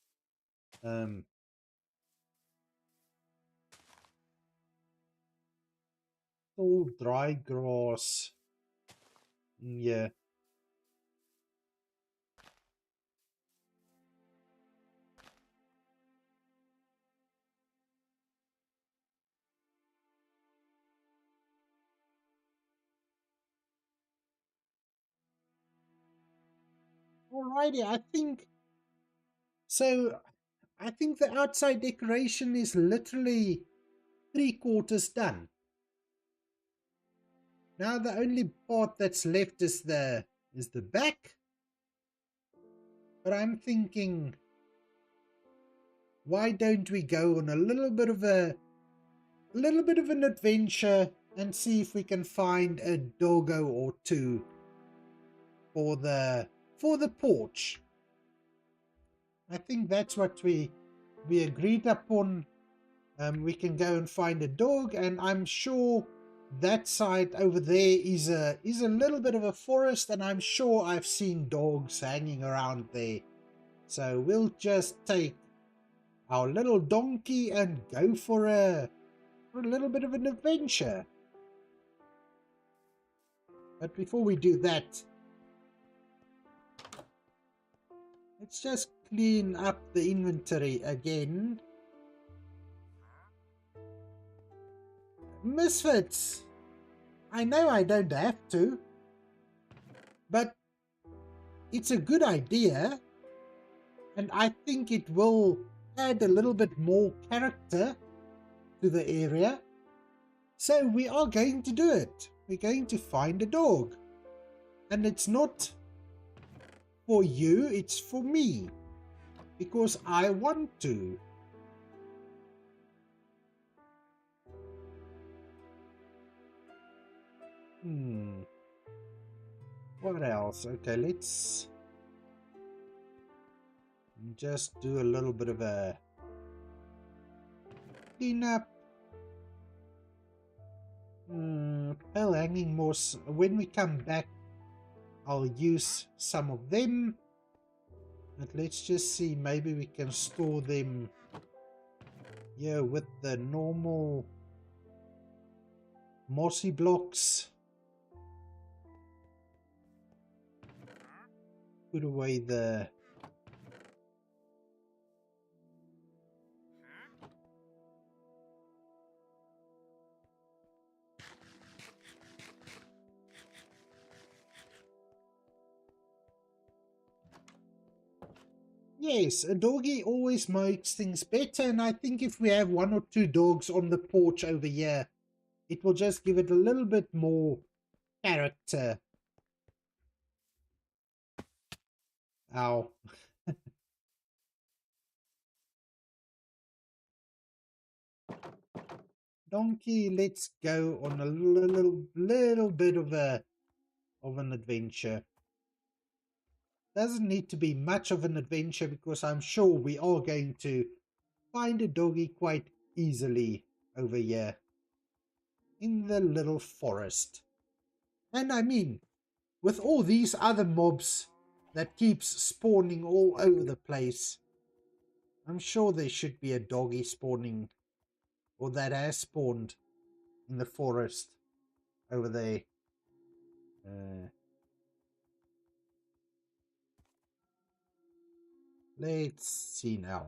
All dry grass. Yeah. Alrighty, I think... So, I think the outside decoration is literally 3/4 done. Now the only part that's left is the back. But I'm thinking, why don't we go on a little bit of an adventure and see if we can find a doggo or two for the porch. I think that's what we agreed upon. We can go and find a dog, and I'm sure that side over there is a little bit of a forest, and I'm sure I've seen dogs hanging around there. So we'll just take our little donkey and go for a little bit of an adventure. But before we do that, let's just clean up the inventory again. Misfits! I know I don't have to, but it's a good idea, and I think it will add a little bit more character to the area. So we are going to do it. We're going to find a dog. And it's not for you, it's for me. Because I want to. What else? Okay, let's just do a little bit of a cleanup. Well, hanging more. When we come back, I'll use some of them. But let's just see, maybe we can store them here with the normal mossy blocks. Put away the Yes, a doggy always makes things better, and I think if we have 1 or 2 dogs on the porch over here, it will just give it a little bit more character. Ow. Donkey, let's go on a little bit of an adventure. Doesn't need to be much of an adventure, because I'm sure we are going to find a doggy quite easily over here in the little forest. And I mean, with all these other mobs that keeps spawning all over the place, I'm sure there should be a doggy spawning, or that has spawned in the forest over there. Let's see now.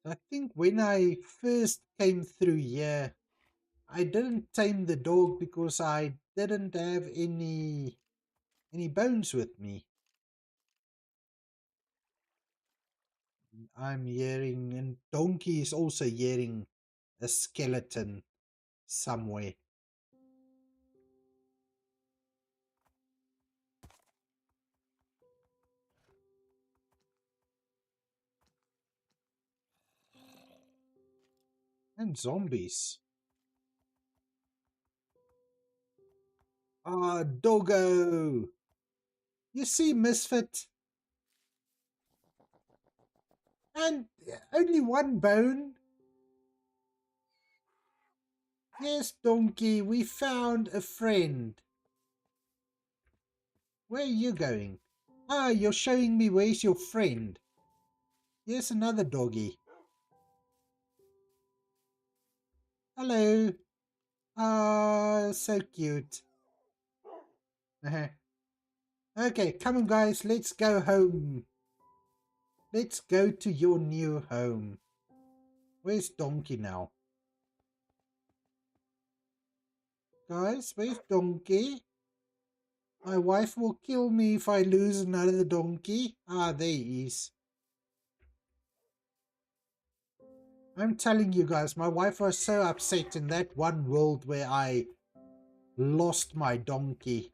I think when I first came through here, I didn't tame the dog because I didn't have any bones with me. I'm hearing, and Donkey is also hearing a skeleton somewhere. And zombies. Ah, doggo! You see, Misfit? And only 1 bone? Yes, Donkey, we found a friend. Where are you going? Ah, you're showing me where's your friend. Here's another doggy. Hello. Ah, so cute. Okay, come on guys, let's go home. Let's go to your new home. Where's Donkey now? Guys, where's Donkey? My wife will kill me if I lose another donkey. Ah, there he is. I'm telling you guys, my wife was so upset in that one world where I lost my donkey.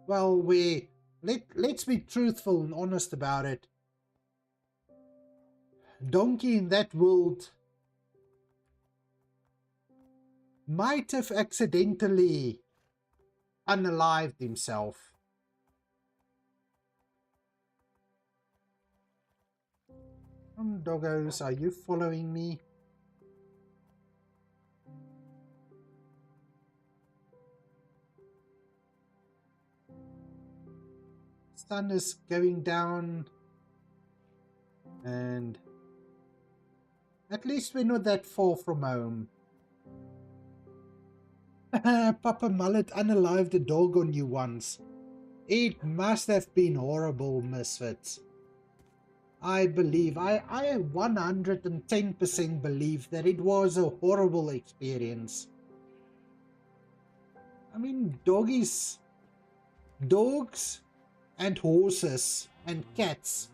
Well, let's be truthful and honest about it. donkey in that world might have accidentally unalived himself. Doggos, are you following me? Sun is going down, and at least we're not that far from home. Papa Mullet unalived a dog on you once. It must have been horrible, misfits. I believe, I 110% believe that it was a horrible experience. I mean, dogs and horses and cats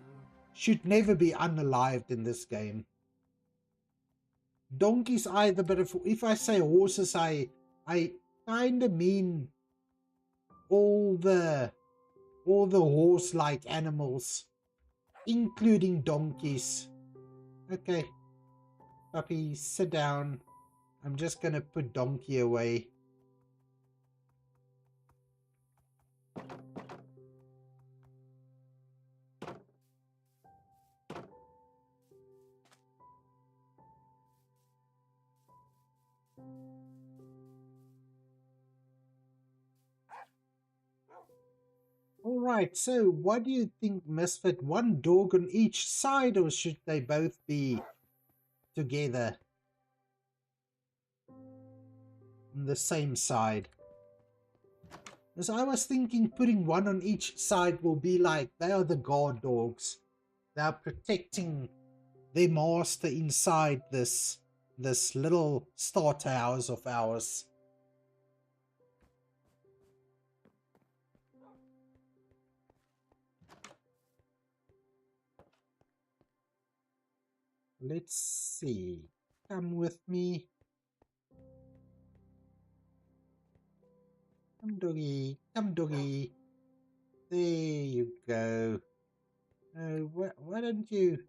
should never be unalived in this game. Donkeys either, but if I say horses, I kind of mean all the horse-like animals, including donkeys. Okay, puppy, sit down. I'm just gonna put donkey away. Alright, so what do you think, Misfit? One dog on each side, or should they both be together on the same side? Because I was thinking putting one on each side will be like, they are the guard dogs. They are protecting their master inside this little starter house of ours. Let's see. Come with me. Come, doggy. Come, doggy. There you go. Why don't you...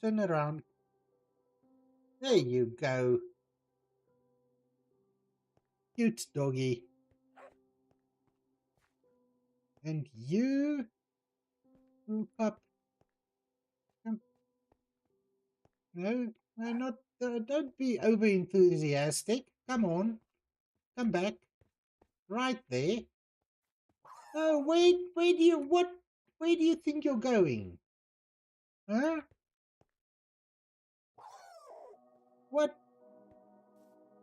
turn around. There you go. Cute doggy. And you, pup. No, not. Don't be over enthusiastic. Come on, come back. Right there. Oh, wait. Where do you think you're going? Huh?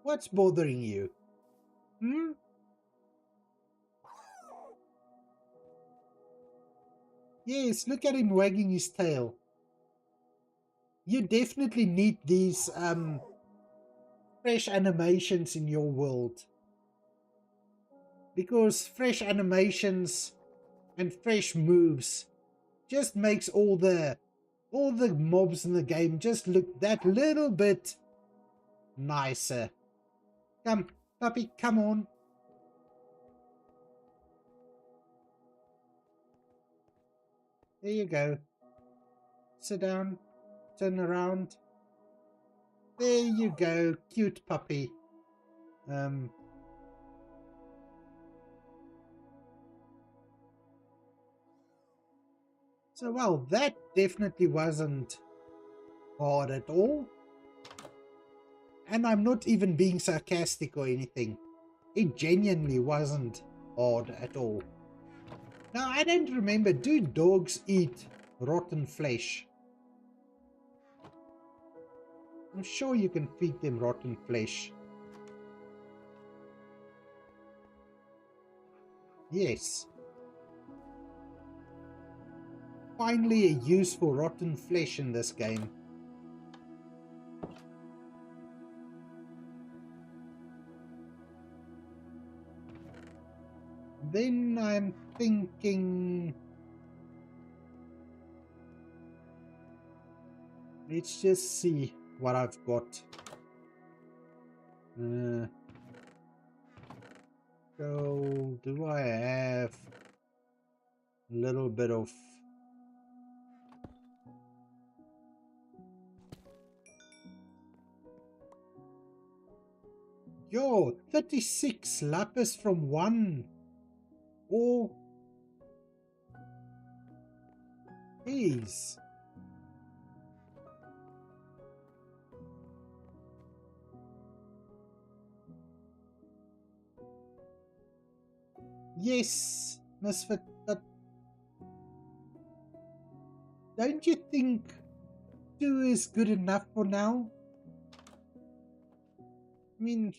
What's bothering you? Hmm? Yes, look at him wagging his tail. You definitely need these fresh animations in your world. Because fresh animations and fresh moves just makes all the mobs in the game just look that little bit nicer. Come, puppy, come on. There you go. Sit down. Turn around. There you go. Cute puppy. So, well, that definitely wasn't hard at all. And I'm not even being sarcastic or anything. It genuinely wasn't hard at all. Now, I don't remember, do dogs eat rotten flesh? I'm sure you can feed them rotten flesh. Yes. Finally a use for rotten flesh in this game. Then I'm thinking... let's just see what I've got. So, do I have a little bit of... Yo, 36 lapis from one. Oh, geez. Yes, Misfit, but don't you think 2 is good enough for now? I mean,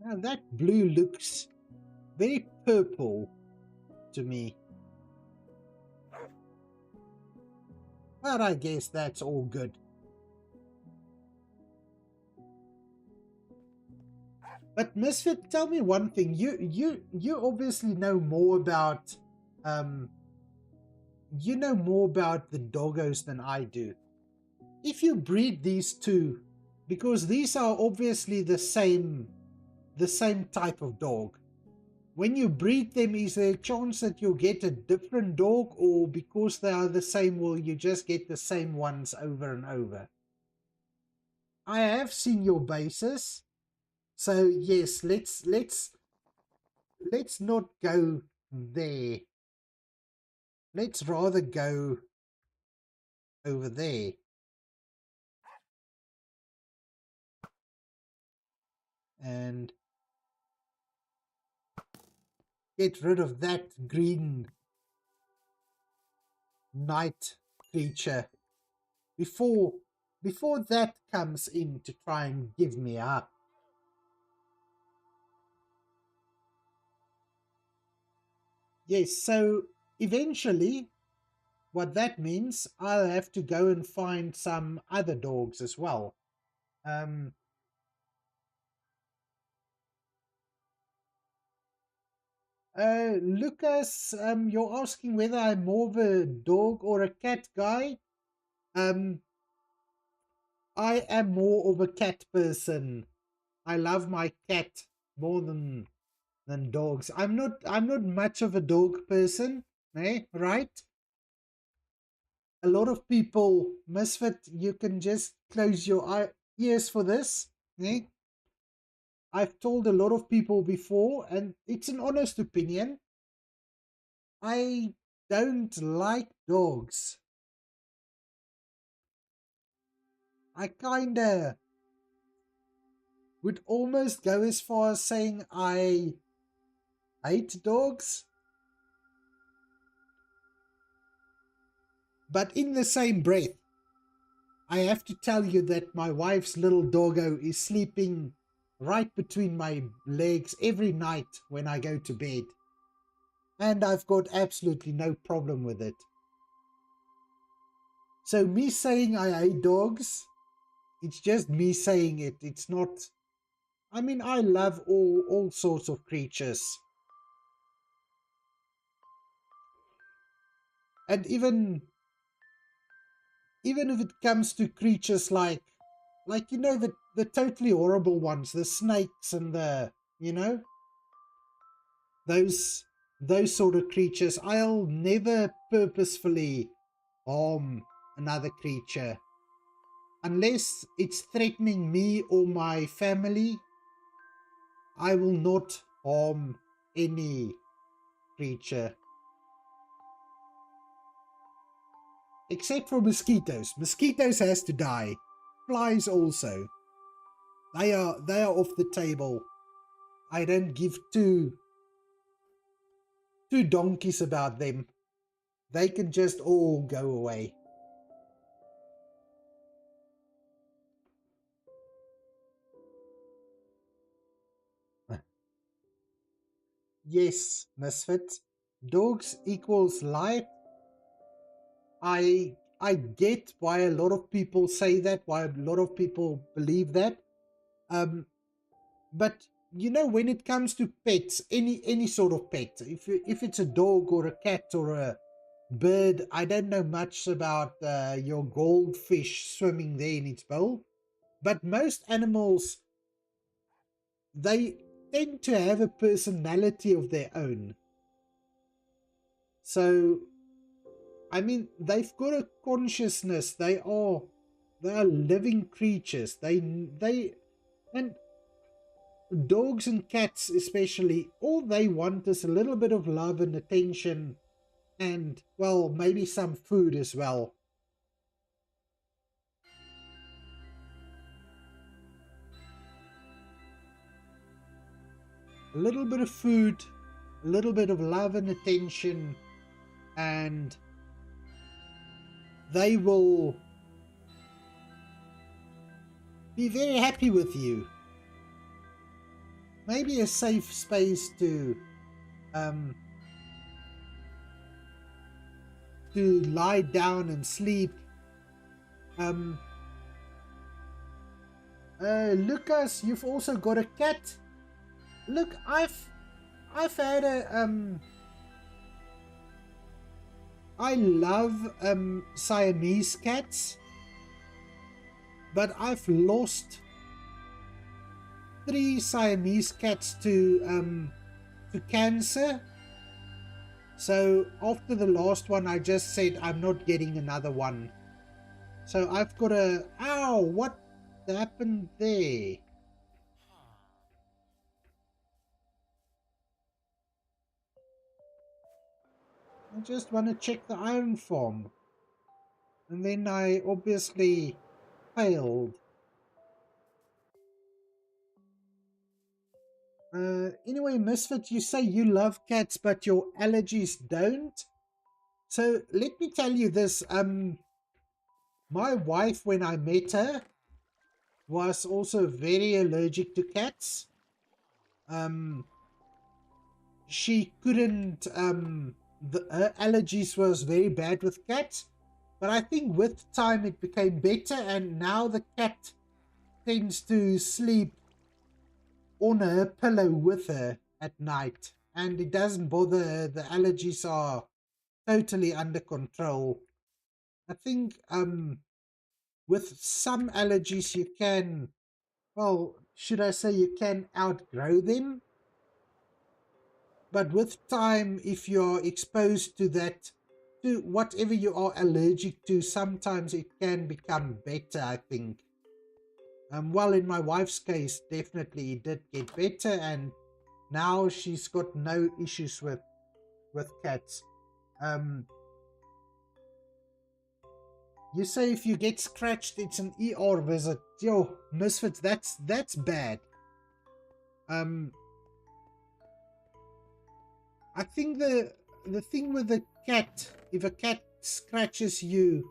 now that blue looks very purple to me. But I guess that's all good. But Misfit, tell me one thing. You obviously know more about you know more about the doggos than I do. If you breed these two, because these are obviously the same type of dog, when you breed them, is there a chance that you'll get a different dog, or because they are the same, will you just get the same ones over and over? I have seen your bases, so yes, let's not go there. Let's rather go over there. And get rid of that green night creature before that comes in to try and give me up. Yes, so eventually what that means, I'll have to go and find some other dogs as well. Lucas, you're asking whether I'm more of a dog or a cat guy. I am more of a cat person. I love my cat more than dogs. I'm not much of a dog person, eh? Right? A lot of people, Misfit, you can just close your ears for this, eh? I've told a lot of people before, and it's an honest opinion. I don't like dogs. I kinda would almost go as far as saying I hate dogs. But in the same breath, I have to tell you that my wife's little doggo is sleeping right between my legs every night when I go to bed. And I've got absolutely no problem with it. So me saying I hate dogs, it's just me saying it. It's not... I mean, I love all sorts of creatures. And even if it comes to creatures like you know, the totally horrible ones, the snakes and the, you know, those sort of creatures, I'll never purposefully harm another creature unless it's threatening me or my family. I will not harm any creature except for mosquitoes. Mosquitoes has to die. Flies also. They are off the table. I don't give two donkeys about them. They can just all go away. Yes, Misfit. Dogs equals life. I get why a lot of people say that, why a lot of people believe that. But you know, when it comes to pets, any sort of pet, if it's a dog or a cat or a bird, I don't know much about your goldfish swimming there in its bowl, but most animals, they tend to have a personality of their own. So I mean, they've got a consciousness. They are living creatures. They and dogs and cats especially, all they want is a little bit of love and attention, and well, maybe some food as well. A little bit of food, a little bit of love and attention, and they will be very happy with you. Maybe a safe space to lie down and sleep. Lucas, you've also got a cat. Look, I've had a I love Siamese cats, but I've lost 3 Siamese cats to cancer. So after the last one, I just said I'm not getting another one. So I've got a... Ow! What happened there? I just want to check the iron farm. And then I obviously failed. Anyway, Misfit, you say you love cats, but your allergies don't? So let me tell you this. My wife, when I met her, was also very allergic to cats. She couldn't, her allergies was very bad with cats. But I think with time it became better, and now the cat tends to sleep on her pillow with her at night, and it doesn't bother her. The allergies are totally under control. I think with some allergies you can, well, should I say you can outgrow them, but with time, if you're exposed to that, to whatever you are allergic to, sometimes it can become better, I think. Well, in my wife's case, definitely it did get better, and now she's got no issues with cats. You say if you get scratched, it's an ER visit. Yo, Misfits, that's bad. I think the thing with the cat, if a cat scratches you,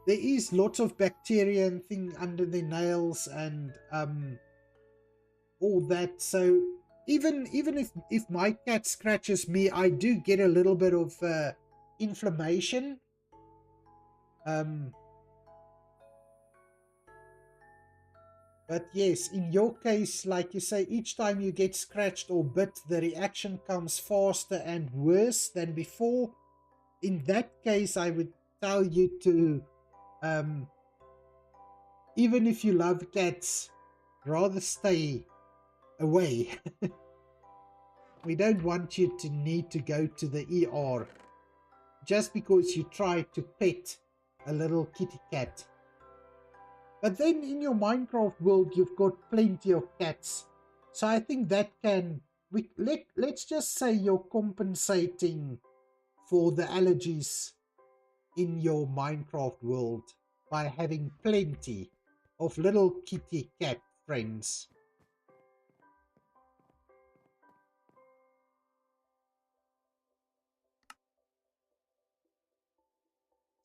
there is lots of bacteria and thing under their nails and all that. So even if my cat scratches me, I do get a little bit of inflammation. But yes, in your case, like you say, each time you get scratched or bit, the reaction comes faster and worse than before. In that case, I would tell you to, even if you love cats, rather stay away. We don't want you to need to go to the ER just because you try to pet a little kitty cat. But then in your Minecraft world, you've got plenty of cats. So I think that can... let's just say you're compensating for the allergies in your Minecraft world by having plenty of little kitty cat friends.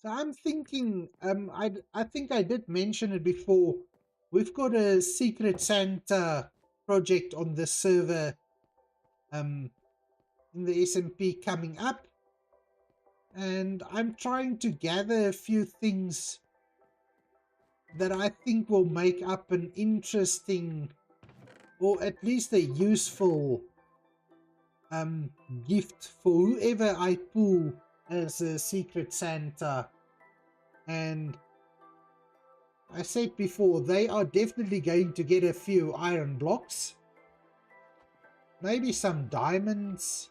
So I'm thinking, I think I did mention it before. We've got a Secret Santa project on the server in the SMP coming up. And I'm trying to gather a few things that I think will make up an interesting or at least a useful gift for whoever I pull as a Secret Santa. And I said before, they are definitely going to get a few iron blocks, maybe some diamonds.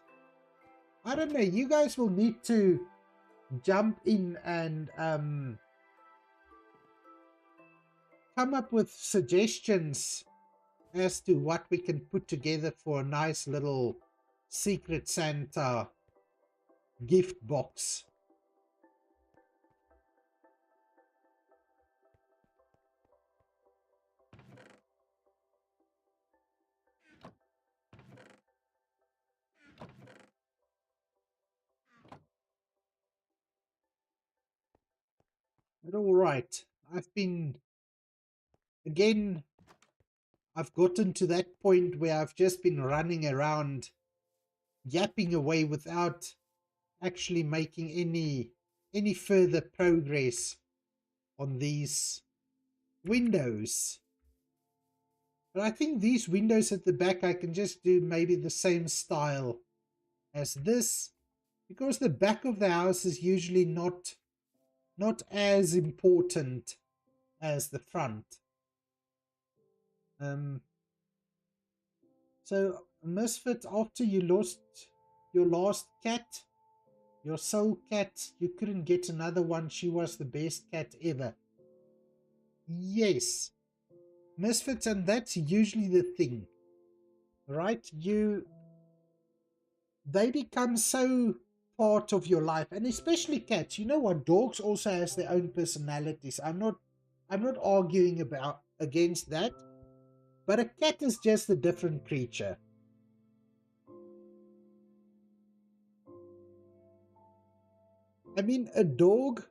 I don't know, you guys will need to jump in and come up with suggestions as to what we can put together for a nice little Secret Santa gift box. But all right, again, I've gotten to that point where I've just been running around, yapping away without actually making any further progress on these windows. But I think these windows at the back, I can just do maybe the same style as this, because the back of the house is usually not as important as the front. So Misfit, after you lost your last cat, your soul cat, you couldn't get another one. She was the best cat ever. Yes, Misfits, and that's usually the thing, right? They become so part of your life, and especially cats. You know what? Dogs also has their own personalities. I'm not arguing against that, but a cat is just a different creature. I mean, a dog,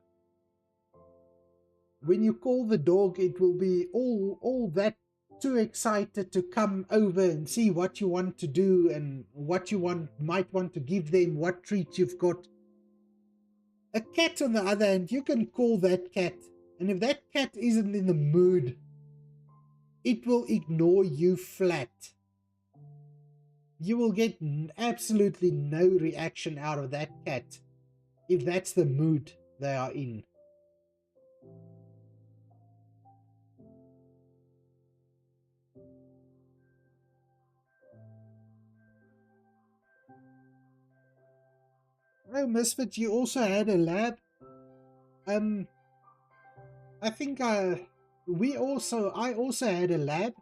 when you call the dog, it will be all that too excited to come over and see what you want to do and what you might want to give them, what treat you've got. A cat, on the other hand, you can call that cat, and if that cat isn't in the mood, it will ignore you flat. You will get absolutely no reaction out of that cat if that's the mood they are in. Oh, Misfit, you also had a lab? I think I also had a lab.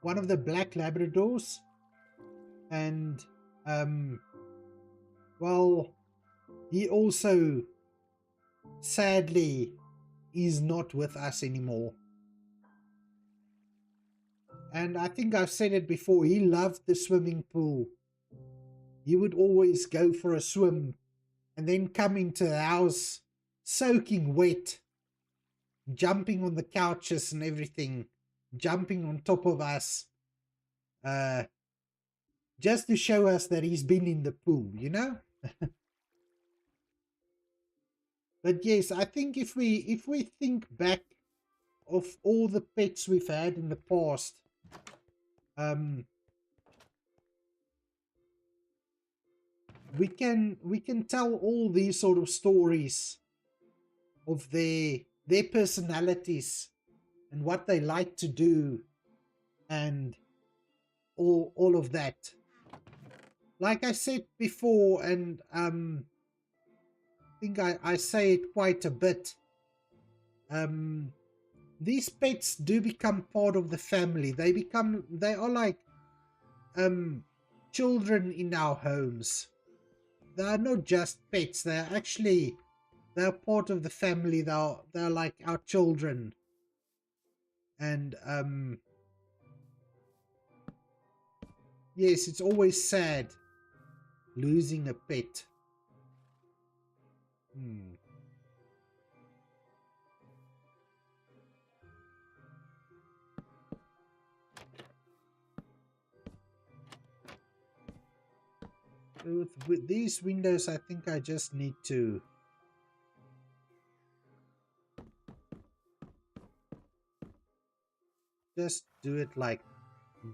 One of the black Labradors. And, well, he also, sadly, is not with us anymore. And I think I've said it before, he loved the swimming pool. He would always go for a swim and then come into the house soaking wet, jumping on the couches and everything, jumping on top of us, just to show us that he's been in the pool, you know? But yes, I think if we think back of all the pets we've had in the past, we can tell all these sort of stories of their personalities and what they like to do and all of that. Like I said before, and I think I say it quite a bit, these pets do become part of the family. They are like children in our homes. They are not just pets, they're part of the family. They're like our children. And yes, it's always sad losing a pet. With these windows, I think I just need to just do it like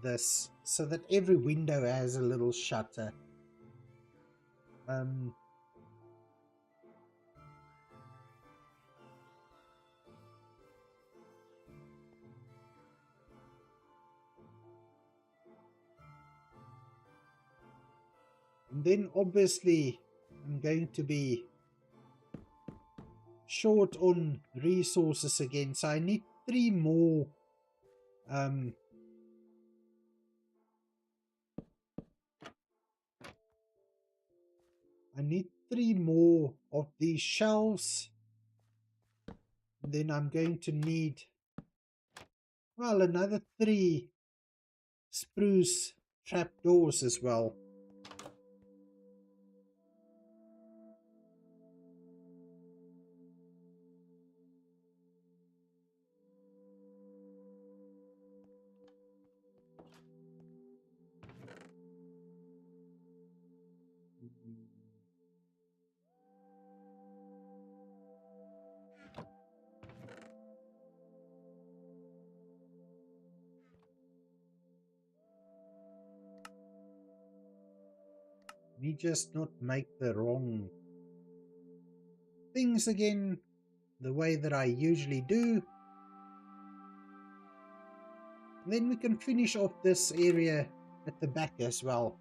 this so that every window has a little shutter. And then obviously I'm going to be short on resources again, so I need 3 more I need 3 more of these shelves. Then I'm going to need, well, another 3 spruce trapdoors as well. Me just not make the wrong things again the way that I usually do. And then we can finish off this area at the back as well.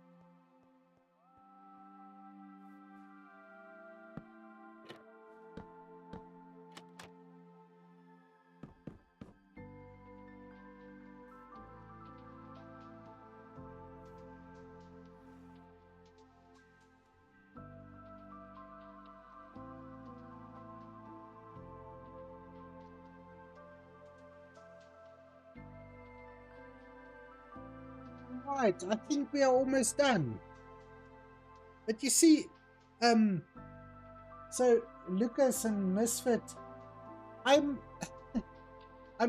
Right, I think we are almost done. But you see, so Lucas and Misfit, I'm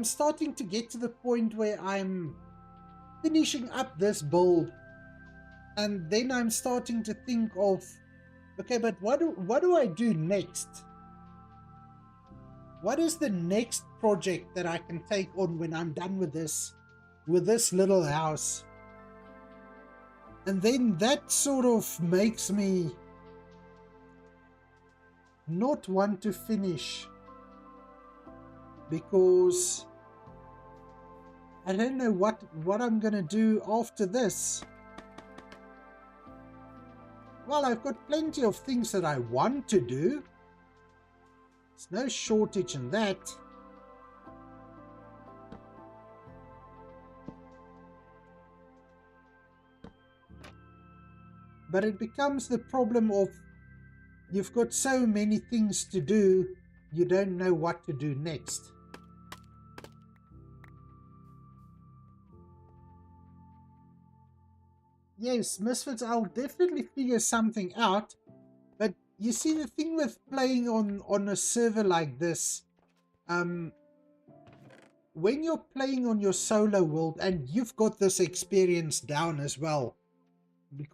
starting to get to the point where I'm finishing up this build, and then I'm starting to think of, okay, but what do I do next? What is the next project that I can take on when I'm done with this little house? And then that sort of makes me not want to finish, because I don't know what I'm gonna do after this. Well, I've got plenty of things that I want to do. There's no shortage in that. But it becomes the problem of you've got so many things to do, you don't know what to do next. Yes, Misfits, I'll definitely figure something out. But you see, the thing with playing on a server like this, when you're playing on your solo world and you've got this experience down as well,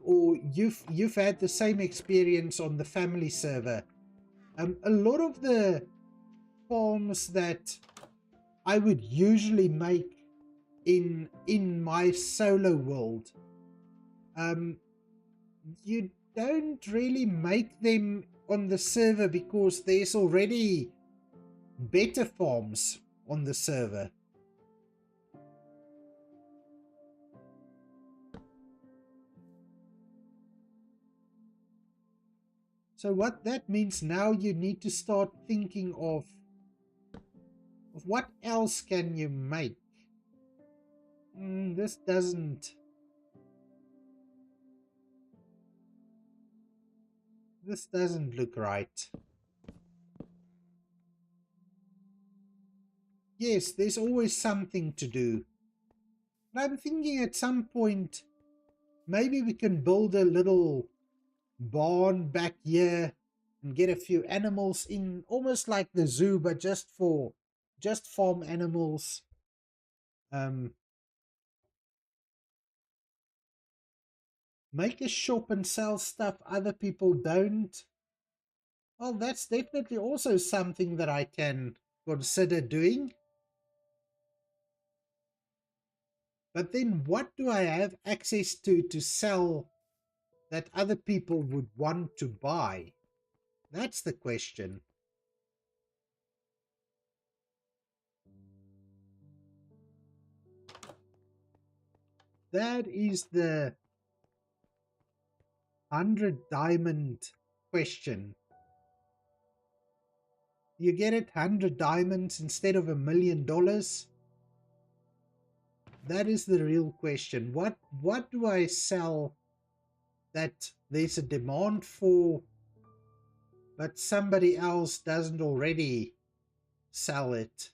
or you've had the same experience on the family server, a lot of the farms that I would usually make in my solo world, you don't really make them on the server because there's already better farms on the server. So what that means, now you need to start thinking of what else can you make. This doesn't look right. Yes, there's always something to do. But I'm thinking at some point, maybe we can build a little barn back here and get a few animals in, almost like the zoo, but just farm animals. Make a shop and sell stuff other people don't. Well, that's definitely also something that I can consider doing. But then what do I have access to sell that other people would want to buy? That's the question. That is the 100 diamond question. You get it, 100 diamonds instead of $1 million? That is the real question. What do I sell that there's a demand for, but somebody else doesn't already sell it?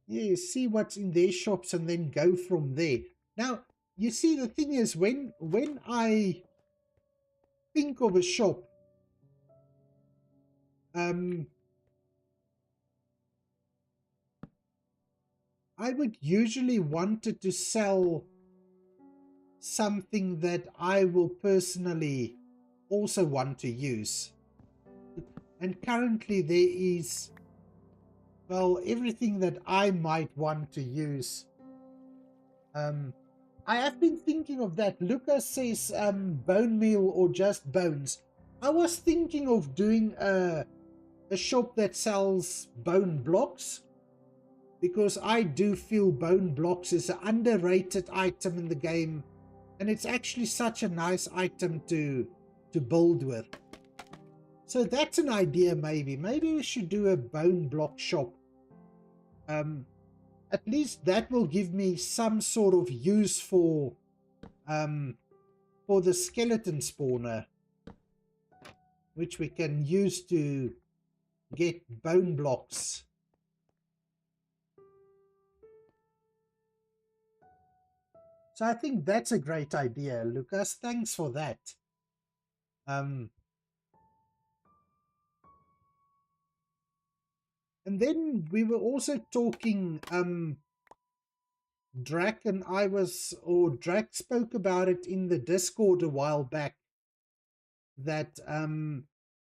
Yeah, see what's in their shops and then go from there. Now, you see, the thing is, when I think of a shop, I would usually want it to sell something that I will personally also want to use. And currently there is, well, everything that I might want to use. I have been thinking of that. Lucas says bone meal or just bones. I was thinking of doing a shop that sells bone blocks, because I do feel bone blocks is an underrated item in the game, and it's actually such a nice item to build with. So that's an idea. Maybe we should do a bone block shop. At least that will give me some sort of use for the skeleton spawner, which we can use to get bone blocks. So I think that's a great idea, Lucas. Thanks for that. And then we were also talking, Drac and I Drac spoke about it in the Discord a while back, that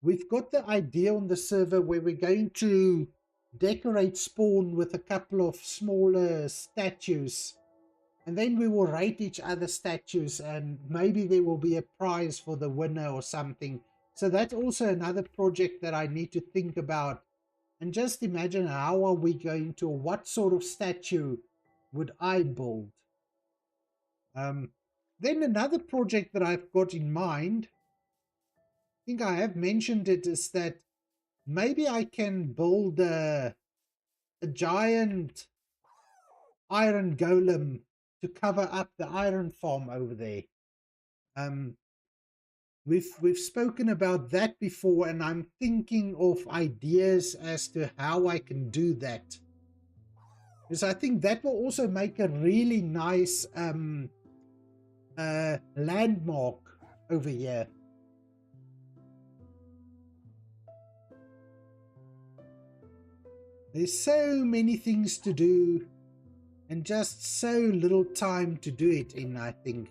we've got the idea on the server where we're going to decorate spawn with a couple of smaller statues, and then we will rate each other's statues, and maybe there will be a prize for the winner or something. So that's also another project that I need to think about. And just imagine, how are we going to, what sort of statue would I build? Then another project that I've got in mind, I think I have mentioned it, is that maybe I can build a giant iron golem to cover up the iron farm over there. We've spoken about that before, and I'm thinking of ideas as to how I can do that, because I think that will also make a really nice landmark over here. There's so many things to do and just so little time to do it in, I think.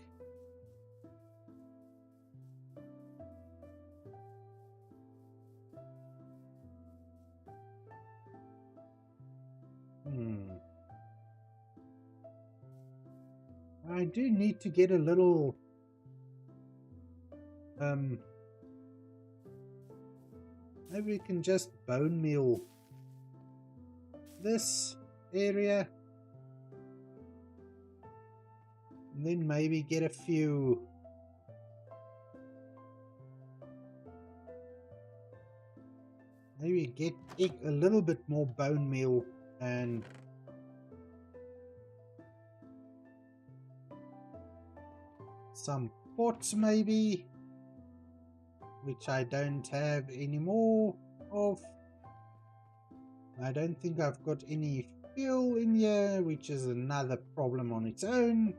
I do need to get a little maybe we can just bone meal this area, and then maybe get a few a little bit more bone meal and some pots maybe, which I don't have any more of. I don't think I've got any fuel in here, which is another problem on its own.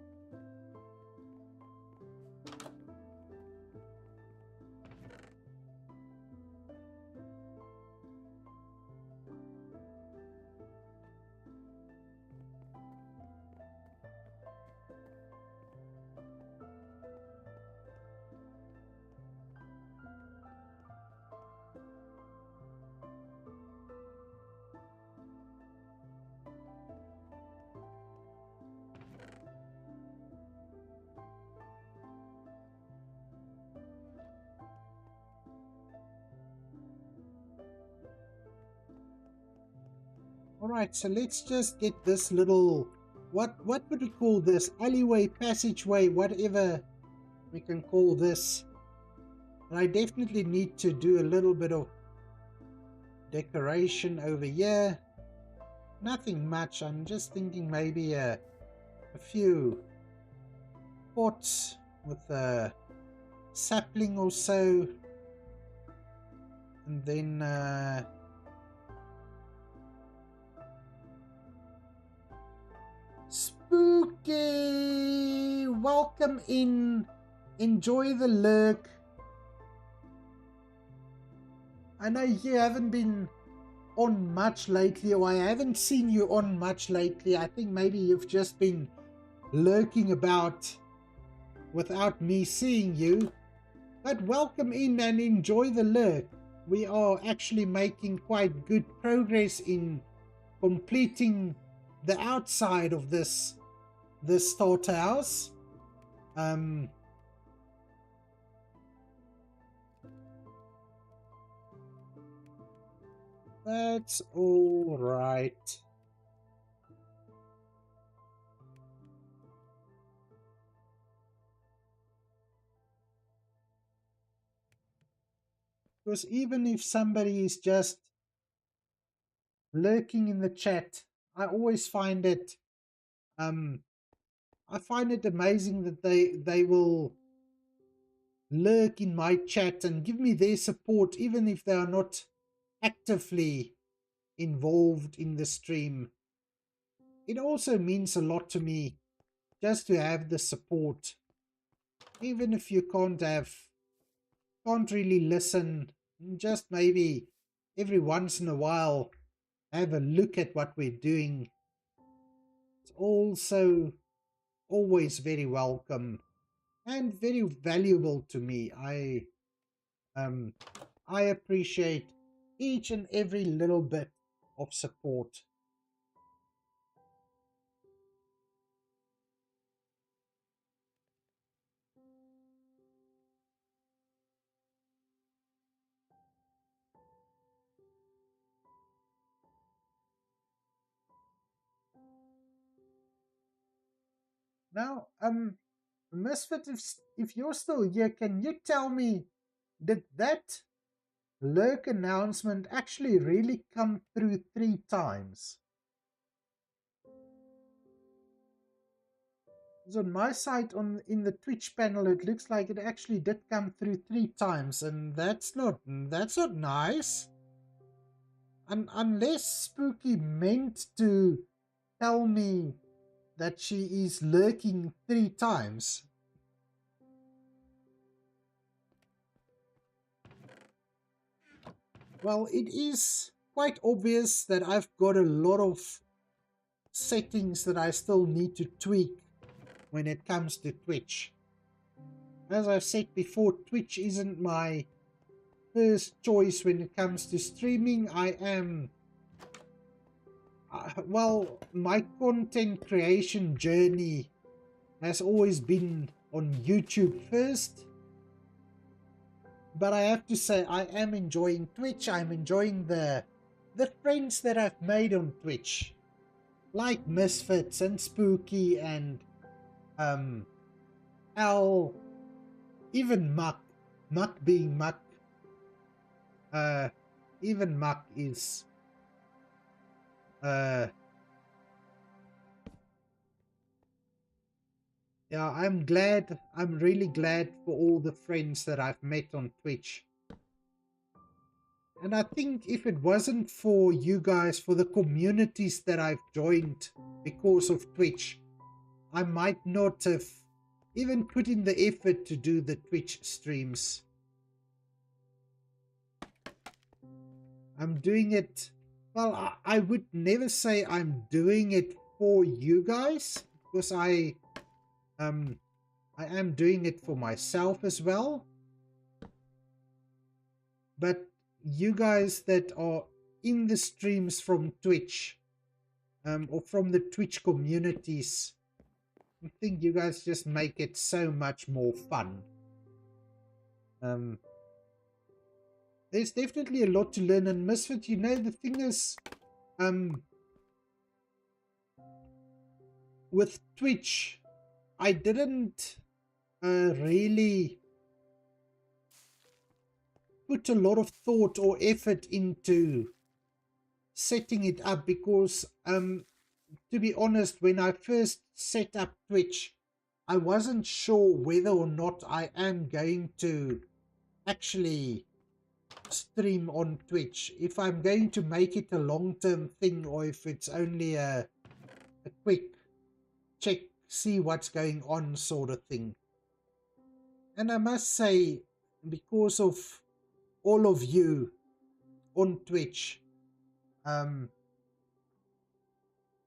Alright, so let's just get this little, what would we call this? Alleyway, passageway, whatever we can call this. And I definitely need to do a little bit of decoration over here. Nothing much, I'm just thinking maybe a few pots with a sapling or so. And then Spooky! Welcome in. Enjoy the lurk. I know you haven't been on much lately, or I haven't seen you on much lately. I think maybe you've just been lurking about without me seeing you. But welcome in and enjoy the lurk. We are actually making quite good progress in completing the outside of this starter house. That's all right. Because even if somebody is just lurking in the chat, I always find it I find it amazing that they will lurk in my chat and give me their support even if they are not actively involved in the stream. It also means a lot to me just to have the support, even if you can't really listen, just maybe every once in a while have a look at what we're doing. It's also always very welcome and very valuable to me. I appreciate each and every little bit of support. Now, Misfit, if you're still here, can you tell me, did that lurk announcement actually really come through 3 times? Because on my side, in the Twitch panel, it looks like it actually did come through 3 times, and that's not nice. Unless Spooky meant to tell me that she is lurking 3 times. Well, it is quite obvious that I've got a lot of settings that I still need to tweak when it comes to Twitch. As I've said before, Twitch isn't my first choice when it comes to streaming. I am well, my content creation journey has always been on YouTube first. But I have to say, I am enjoying Twitch. I'm enjoying the friends that I've made on Twitch, like Misfits and Spooky and Al, even Muck. Muck being Muck. Even Muck is yeah, I'm really glad for all the friends that I've met on Twitch. And I think if it wasn't for you guys, for the communities that I've joined because of Twitch, I might not have even put in the effort to do the Twitch streams. I'm doing it, well, I would never say I'm doing it for you guys, because I am doing it for myself as well. But you guys that are in the streams from Twitch, or from the Twitch communities, I think you guys just make it so much more fun. There's definitely a lot to learn, and Misfit, you know, the thing is, with Twitch, I didn't really put a lot of thought or effort into setting it up because, to be honest, when I first set up Twitch, I wasn't sure whether or not I am going to actually stream on Twitch, if I'm going to make it a long-term thing or if it's only a quick check, see what's going on sort of thing. And I must say, because of all of you on Twitch,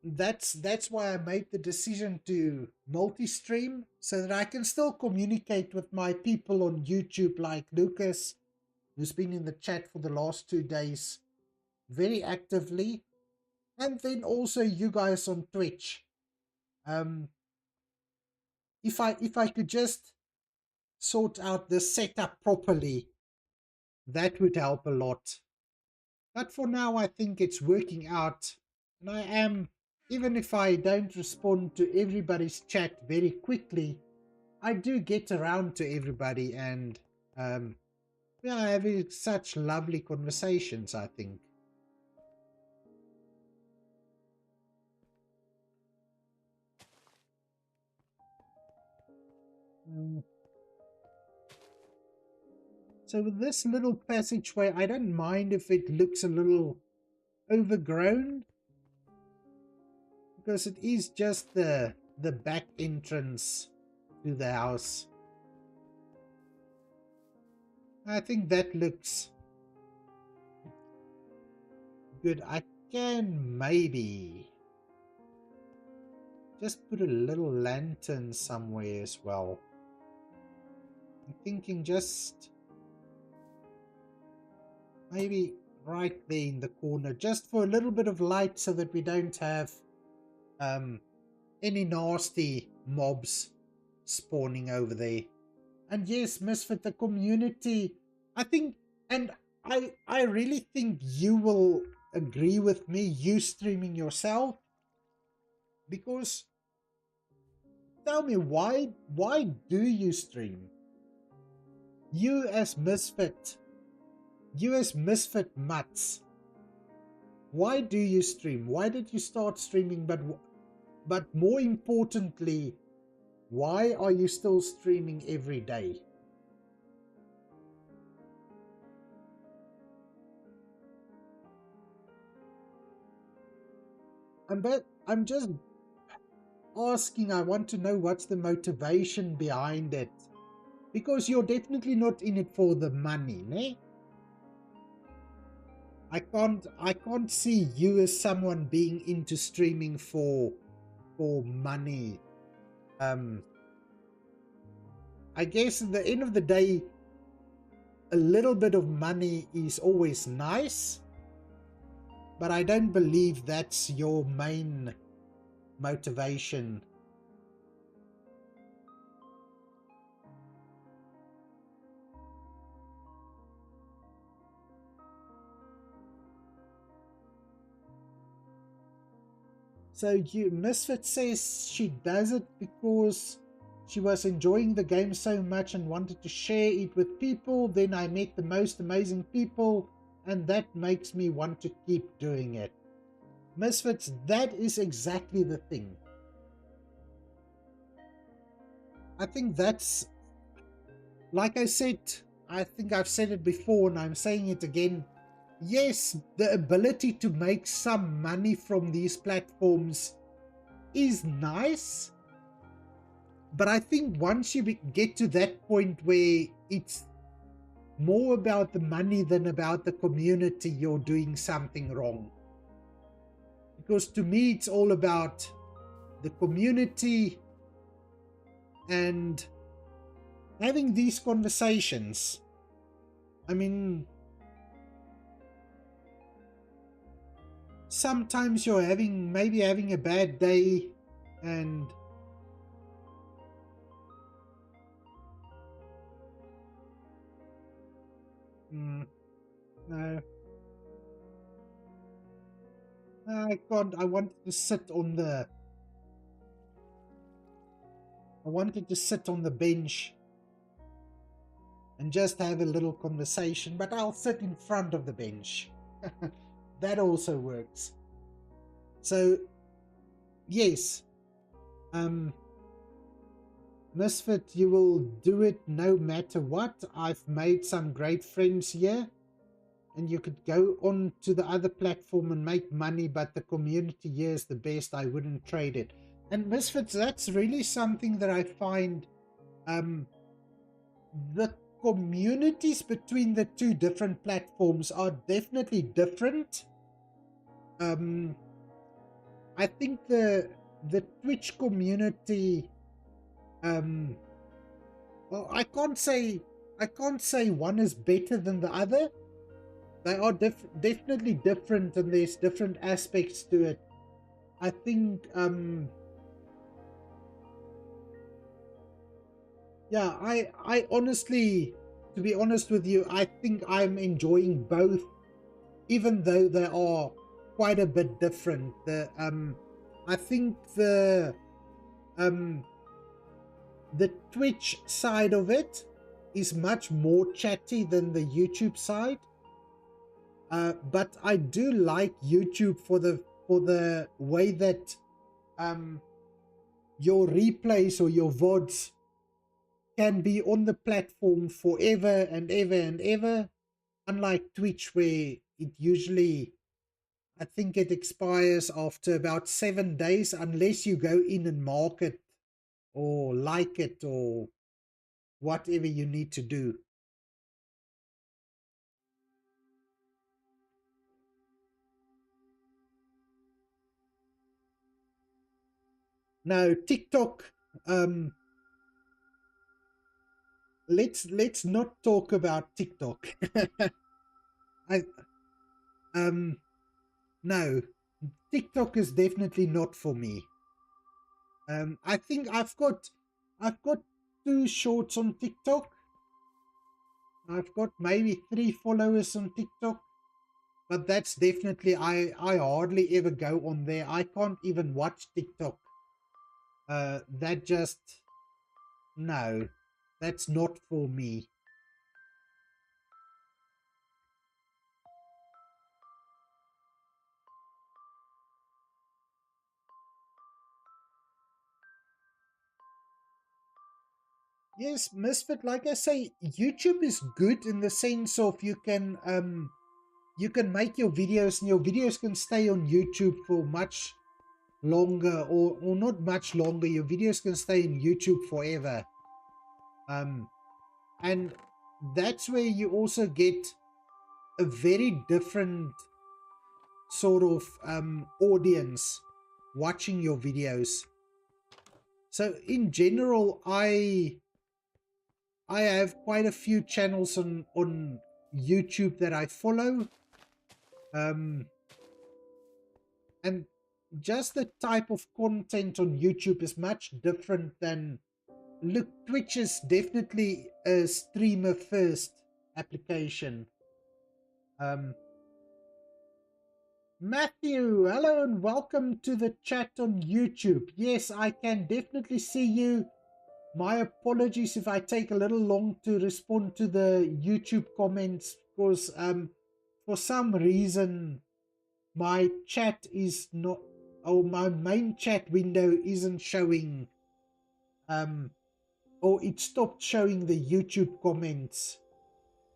that's why I made the decision to multi-stream, so that I can still communicate with my people on YouTube, like Lucas, who's been in the chat for the last 2 days very actively, and then also you guys on Twitch. If I could just sort out the setup properly, that would help a lot. But for now, I think it's working out, and I am, even if I don't respond to everybody's chat very quickly, I do get around to everybody, and we are having such lovely conversations, I think. So with this little passageway, I don't mind if it looks a little overgrown, because it is just the back entrance to the house. I think that looks good. I can maybe just put a little lantern somewhere as well. I'm thinking just maybe right there in the corner, just for a little bit of light, so that we don't have any nasty mobs spawning over there. And yes, Misfit, the community, I think, and I really think you will agree with me, you streaming yourself, because tell me, why do you stream? You as Misfit Mutts, why do you stream? Why did you start streaming? But more importantly, why are you still streaming every day? I'm just asking. I want to know what's the motivation behind it, because you're definitely not in it for the money, ne? I can't see you as someone being into streaming for money. I guess at the end of the day, a little bit of money is always nice, but I don't believe that's your main motivation. So Misfit says she does it because she was enjoying the game so much and wanted to share it with people. Then I met the most amazing people, and that makes me want to keep doing it. Misfits, that is exactly the thing. I think that's, like I said, I think I've said it before and I'm saying it again. Yes, the ability to make some money from these platforms is nice, but I think once you get to that point where it's more about the money than about the community, you're doing something wrong. Because to me, it's all about the community and having these conversations. I mean, sometimes you're maybe having a bad day, and no, I can't. I wanted to sit on the I wanted to sit on the bench and just have a little conversation, but I'll sit in front of the bench. That also works. So, yes, Misfit, you will do it no matter what. I've made some great friends here, and you could go on to the other platform and make money, but the community here is the best. I wouldn't trade it. And Misfits, that's really something that I find, the communities between the two different platforms are definitely different. I think the Twitch community, well, I can't say one is better than the other. They are definitely different, and there's different aspects to it. I think, yeah, I honestly, to be honest with you, I think I'm enjoying both, even though they are quite a bit different. I think the Twitch side of it is much more chatty than the YouTube side. But I do like YouTube for the way that your replays or your VODs can be on the platform forever and ever and ever, unlike Twitch, where it usually, I think it expires after about 7 days, unless you go in and mark it or like it or whatever you need to do. Now, TikTok, let's not talk about TikTok. No, TikTok is definitely not for me. I think I've got 2 shorts on TikTok. I've got maybe 3 followers on TikTok, but that's definitely, I hardly ever go on there. I can't even watch TikTok. That just, no, that's not for me. Yes, Misfit, like I say, YouTube is good in the sense of you can make your videos, and your videos can stay on YouTube for much longer, or not much longer. Your videos can stay in YouTube forever. And that's where you also get a very different sort of audience watching your videos. So in general, I have quite a few channels on YouTube that I follow, and just the type of content on YouTube is much different than, look, Twitch is definitely a streamer first application. Matthew, hello and welcome to the chat on YouTube. Yes, I can definitely see you. My apologies if I take a little long to respond to the YouTube comments, because for some reason my chat is not, or my main chat window isn't showing, or it stopped showing the YouTube comments,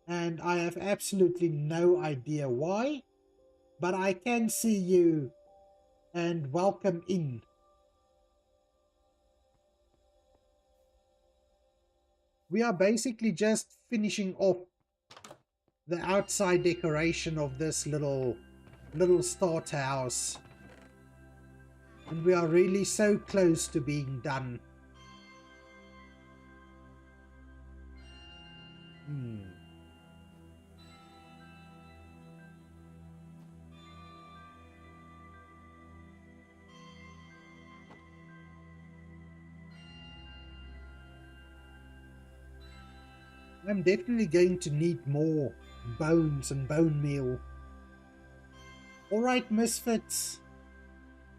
and I have absolutely no idea why, but I can see you and welcome in. We are basically just finishing off the outside decoration of this little starter house, and we are really so close to being done. I'm definitely going to need more bones and bone meal. Alright, Misfits.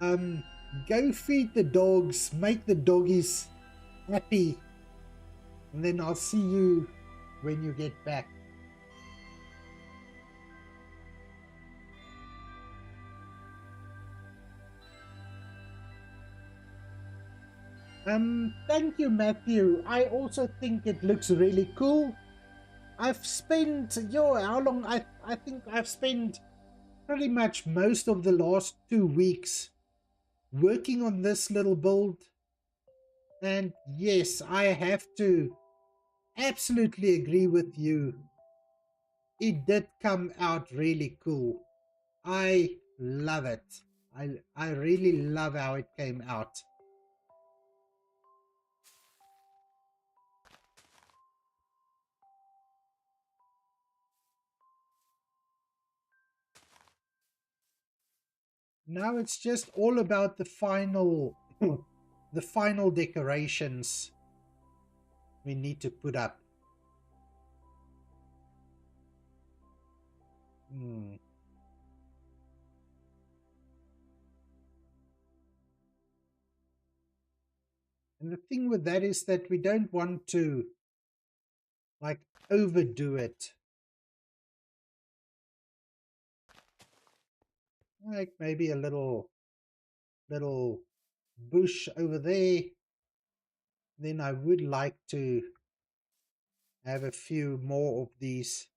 Go feed the dogs, make the doggies happy. And then I'll see you when you get back. Thank you, Matthew. I also think it looks really cool. I've spent, how long? I think I've spent pretty much most of the last 2 weeks working on this little build. And yes, I have to absolutely agree with you. It did come out really cool. I love it. I really love how it came out. Now it's just all about the final the final decorations we need to put up. Hmm. And the thing with that is that we don't want to like overdo it. Like maybe a little bush over there. Then I would like to have a few more of these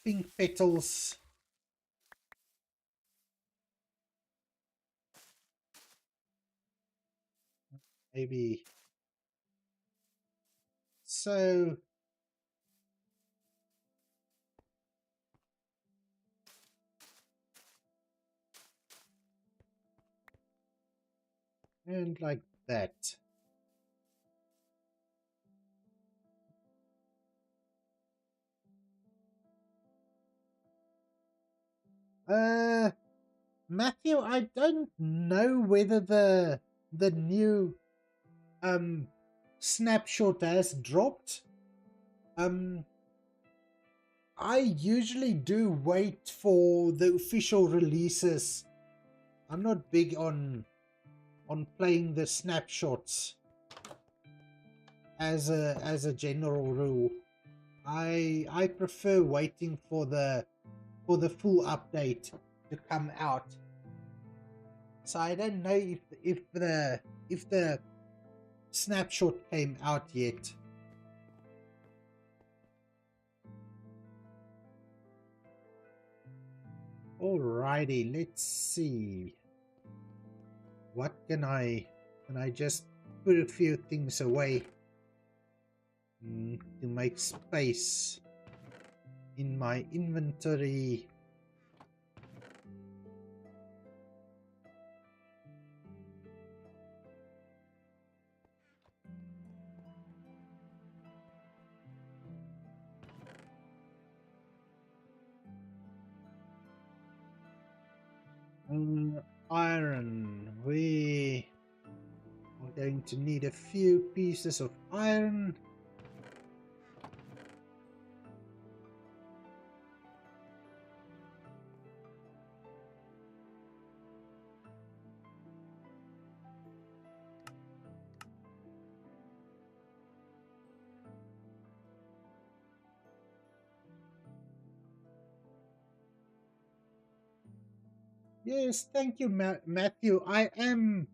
pink petals. Maybe so. And like that. Matthew, I don't know whether the new snapshot has dropped. I usually do wait for the official releases. I'm not big on playing the snapshots as a general rule. I prefer waiting for the full update to come out. So I don't know if the snapshot came out yet. Alrighty, let's see. What can I just put a few things away to make space in my inventory. Iron. We are going to need a few pieces of iron. Yes, thank you, Matthew. I am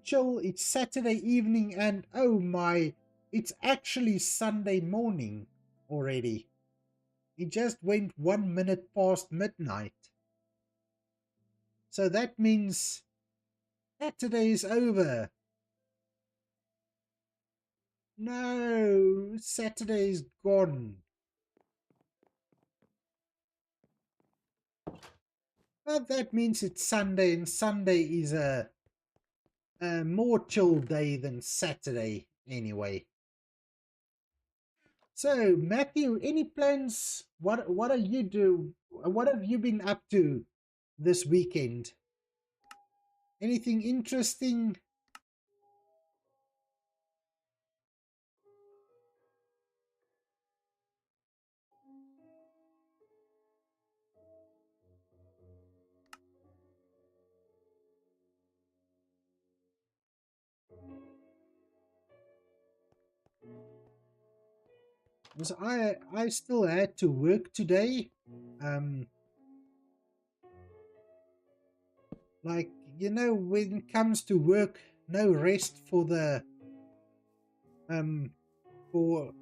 chill. It's Saturday evening, and oh my, it's actually Sunday morning already. It just went 1 minute past midnight. So that means Saturday is over. No, Saturday is gone. But that means it's Sunday, and Sunday is a more chill day than Saturday anyway. So, Matthew, any plans? What are you do? What have you been up to this weekend? Anything interesting? Because I still had to work today. Like, you know, when it comes to work, no rest for the for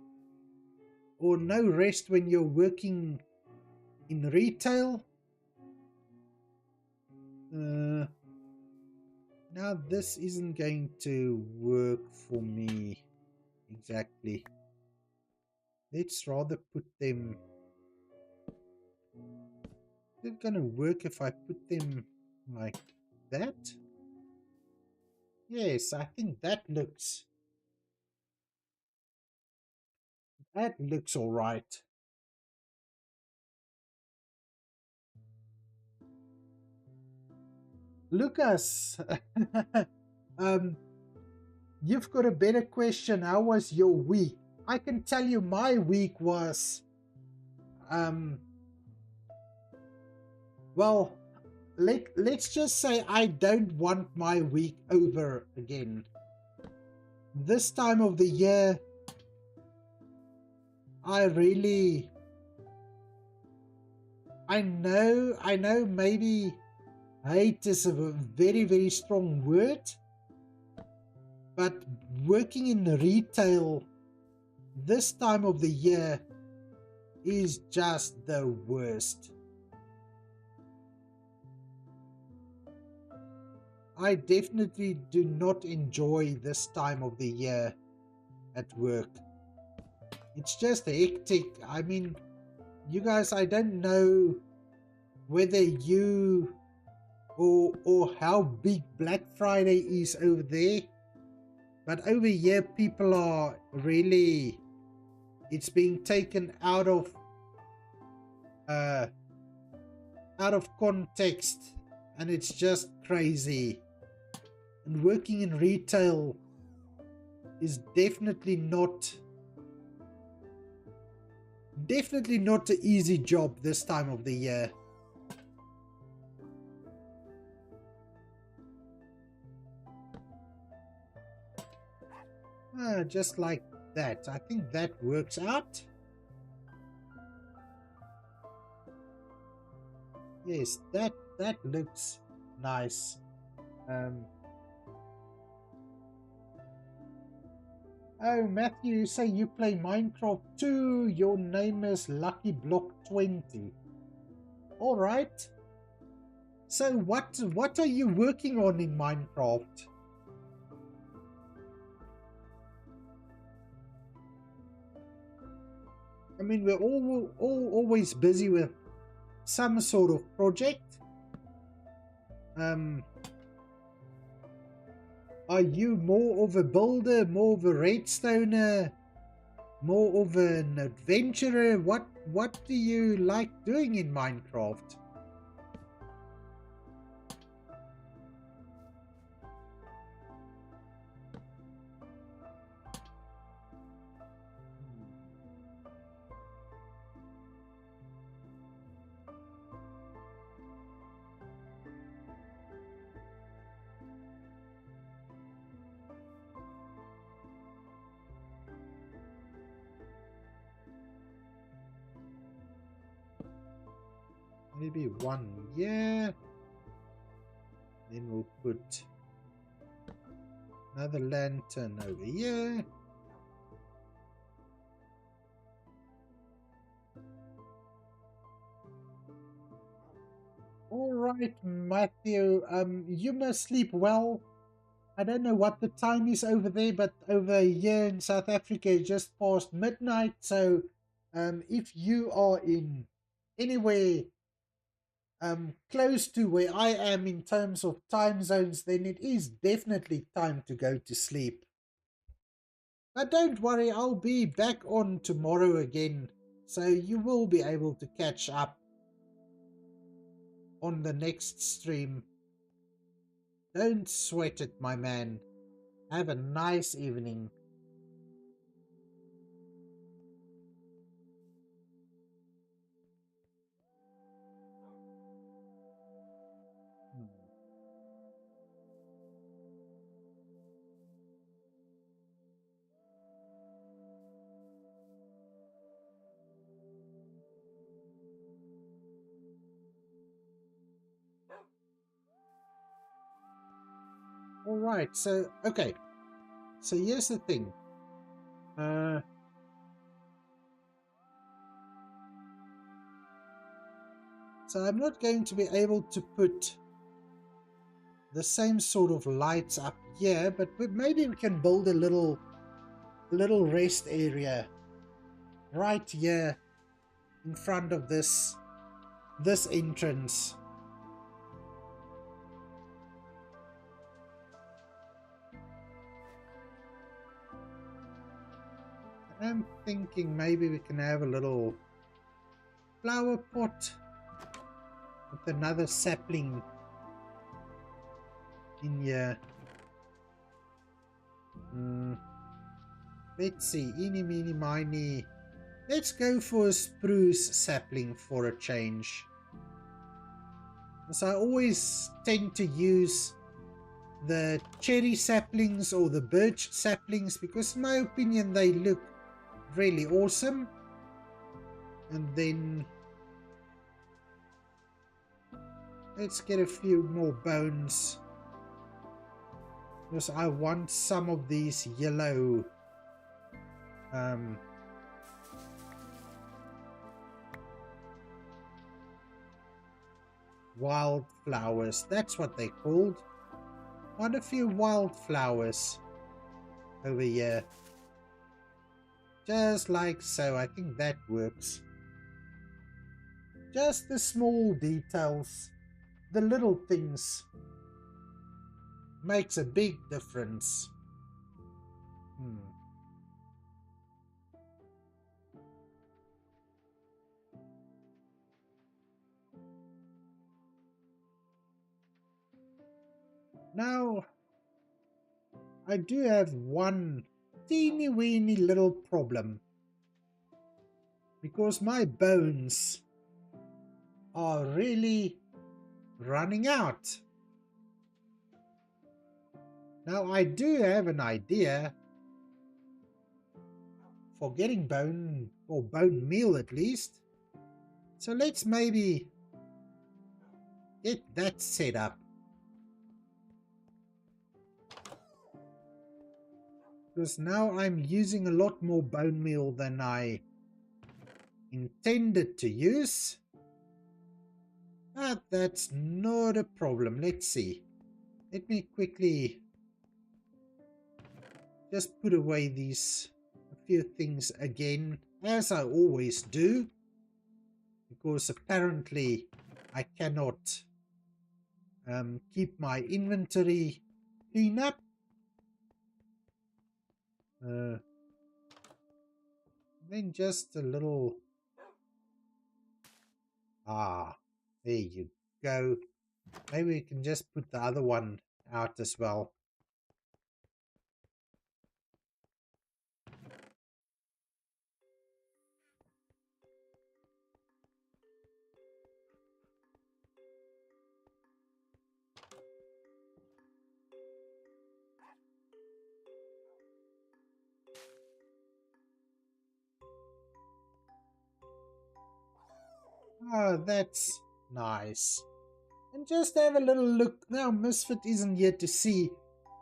or no rest when you're working in retail. Now this isn't going to work for me exactly. Let's rather put them. Is it gonna work if I put them like that? Yes, I think that looks all right. Lucas, you've got a better question. How was your week? I can tell you my week was, well, let's just say I don't want my week over again. This time of the year, I know maybe hate is a very, very strong word, but working in retail this time of the year is just the worst. I definitely do not enjoy this time of the year at work. It's just hectic. I mean, you guys, I don't know whether you or how big Black Friday is over there, but over here people are really, it's being taken out of context, and it's just crazy. And working in retail is definitely not an easy job this time of the year. Just like that. I think that works out. Yes, that looks nice. Oh, Matthew, you say you play Minecraft too. Your name is Lucky Block 20. All right. So what are you working on in Minecraft? I mean, we're all always busy with some sort of project. Are you more of a builder, more of a redstoner, more of an adventurer? What do you like doing in Minecraft? Maybe 1 year. Then we'll put another lantern over here. All right, Matthew. You must sleep well. I don't know what the time is over there, but over here in South Africa, it's just past midnight. So, if you are in anywhere close to where I am in terms of time zones, then it is definitely time to go to sleep. But don't worry, I'll be back on tomorrow again, so you will be able to catch up on the next stream. Don't sweat it, my man. Have a nice evening. Alright, so, okay. So here's the thing. So I'm not going to be able to put the same sort of lights up here, but maybe we can build a little rest area right here in front of this entrance. I'm thinking maybe we can have a little flower pot with another sapling in here. Let's see, eeny, meeny, miny. Let's go for a spruce sapling for a change. So I always tend to use the cherry saplings or the birch saplings because in my opinion they look really awesome. And then let's get a few more bones because I want some of these yellow wildflowers. That's what they're called. Want a few wildflowers over here. Just like so. I think that works. Just the small details, the little things, makes a big difference. Now, I do have one teeny weeny little problem. Because my bones are really running out. Now, I do have an idea for getting bone, or bone meal at least. So let's maybe get that set up. Because now I'm using a lot more bone meal than I intended to use. But that's not a problem. Let's see. Let me quickly just put away these few things again, as I always do. Because apparently I cannot keep my inventory clean up. Then just a little... there you go. Maybe we can just put the other one out as well. That's nice. And just have a little look. Now Misfit isn't here to see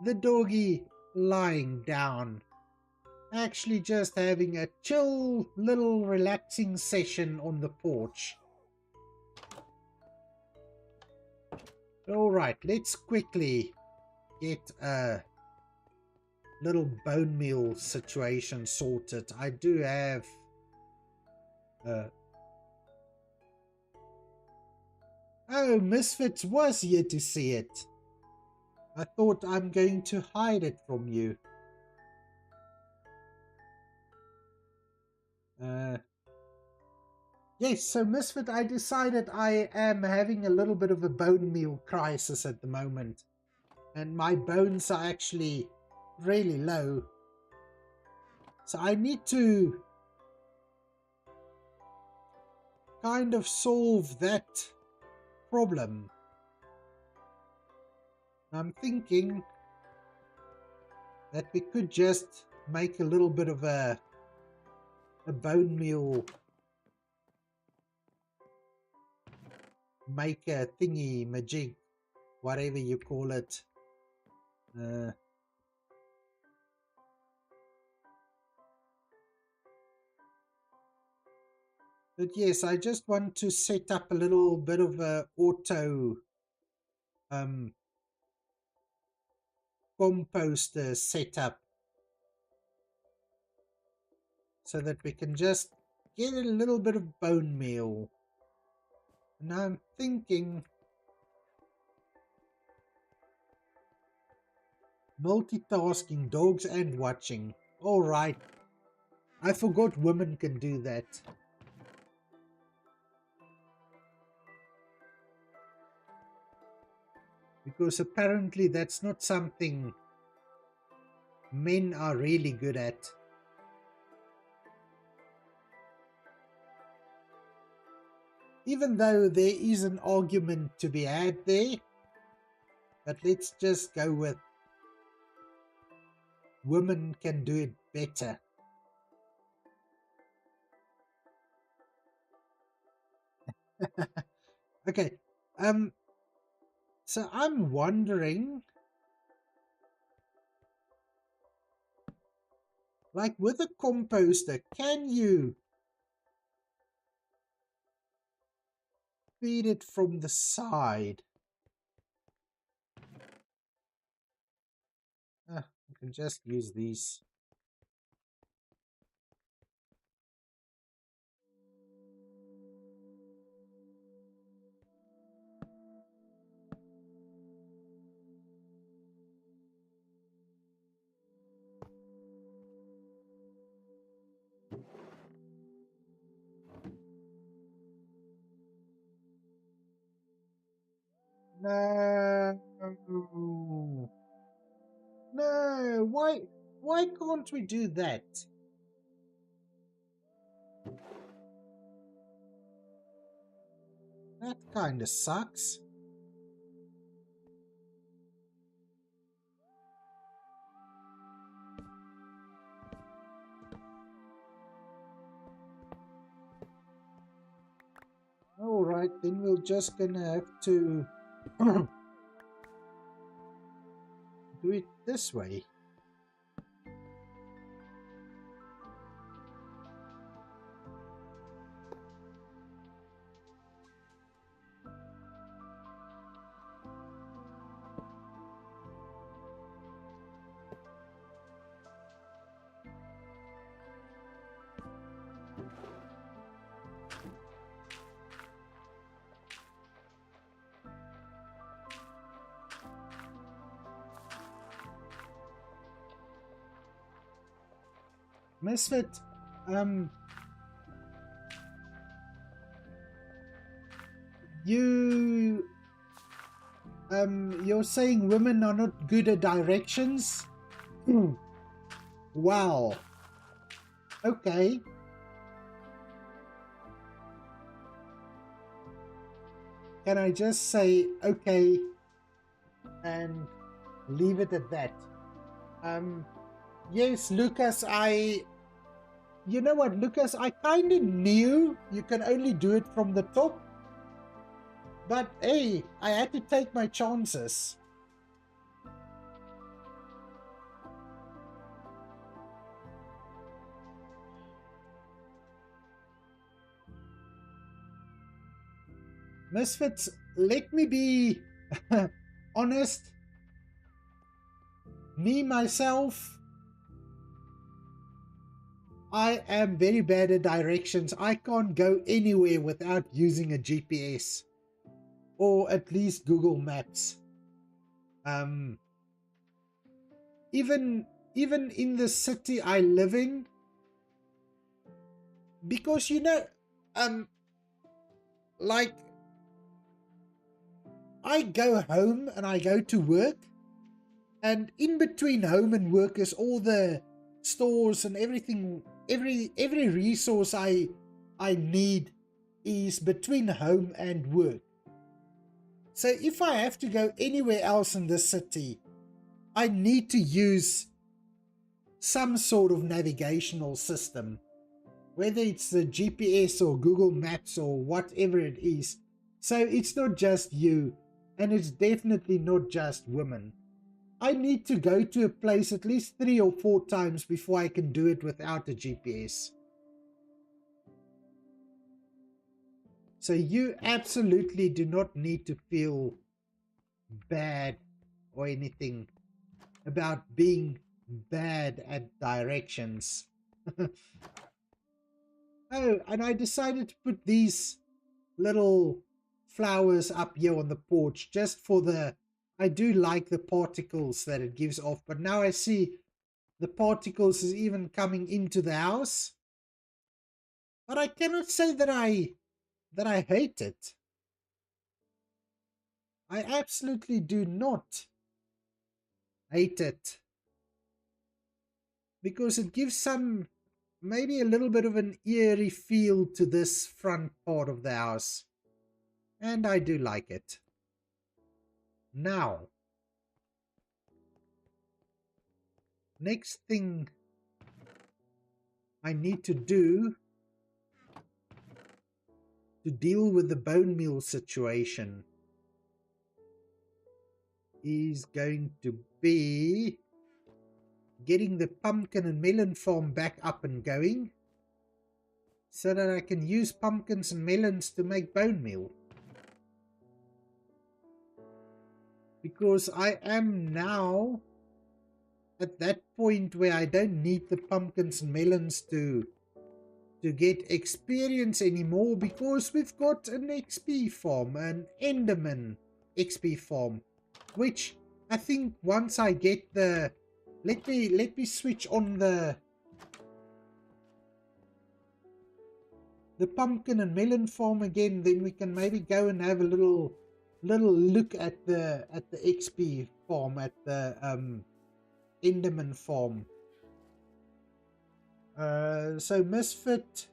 the doggy lying down. Actually just having a chill little relaxing session on the porch. Alright, let's quickly get a little bone meal situation sorted. I do have oh, Misfits was here to see it. I thought I'm going to hide it from you. Yes, so Misfit, I decided I am having a little bit of a bone meal crisis at the moment. And my bones are actually really low. So I need to kind of solve that problem. I'm thinking that we could just make a little bit of a bone meal maker thingy majig, whatever you call it. Uh, but yes, I just want to set up a little bit of a auto composter setup so that we can just get a little bit of bone meal. And I'm thinking multitasking, dogs and watching. All right. I forgot women can do that. Because apparently that's not something men are really good at. Even though there is an argument to be had there, but let's just go with women can do it better. Okay, so I'm wondering, like with a composter, can you feed it from the side? You can just use these. No. No, why can't we do that? That kind of sucks. All right, then we're just gonna have to do it this way. Misfit, you're saying women are not good at directions? Wow. Okay. Can I just say okay and leave it at that? Yes, Lucas, you know what, Lucas, I kind of knew you can only do it from the top. But hey, I had to take my chances. Misfits, let me be honest. Me, myself, I am very bad at directions. I can't go anywhere without using a GPS. Or at least Google Maps. Even in the city I live in, because you know, like I go home and I go to work, and in between home and work is all the stores and everything. Every resource I need is between home and work. So if I have to go anywhere else in the city, I need to use some sort of navigational system, whether it's the GPS or Google Maps or whatever it is. So it's not just you, and it's definitely not just women. I need to go to a place at least 3 or 4 times before I can do it without a GPS. So you absolutely do not need to feel bad or anything about being bad at directions. Oh, and I decided to put these little flowers up here on the porch just for the... I do like the particles that it gives off, but now I see the particles is even coming into the house. But I cannot say that I hate it. I absolutely do not hate it, because it gives some, maybe a little bit of an eerie feel to this front part of the house, and I do like it. Now, next thing I need to do to deal with the bone meal situation is going to be getting the pumpkin and melon farm back up and going, so that I can use pumpkins and melons to make bone meal. Because I am now at that point where I don't need the pumpkins and melons to get experience anymore, because we've got an XP farm, an Enderman XP farm, which I think once I get the... Let me switch on the pumpkin and melon farm again, then we can maybe go and have a little look at the XP farm, at the Enderman farm. So Misfit,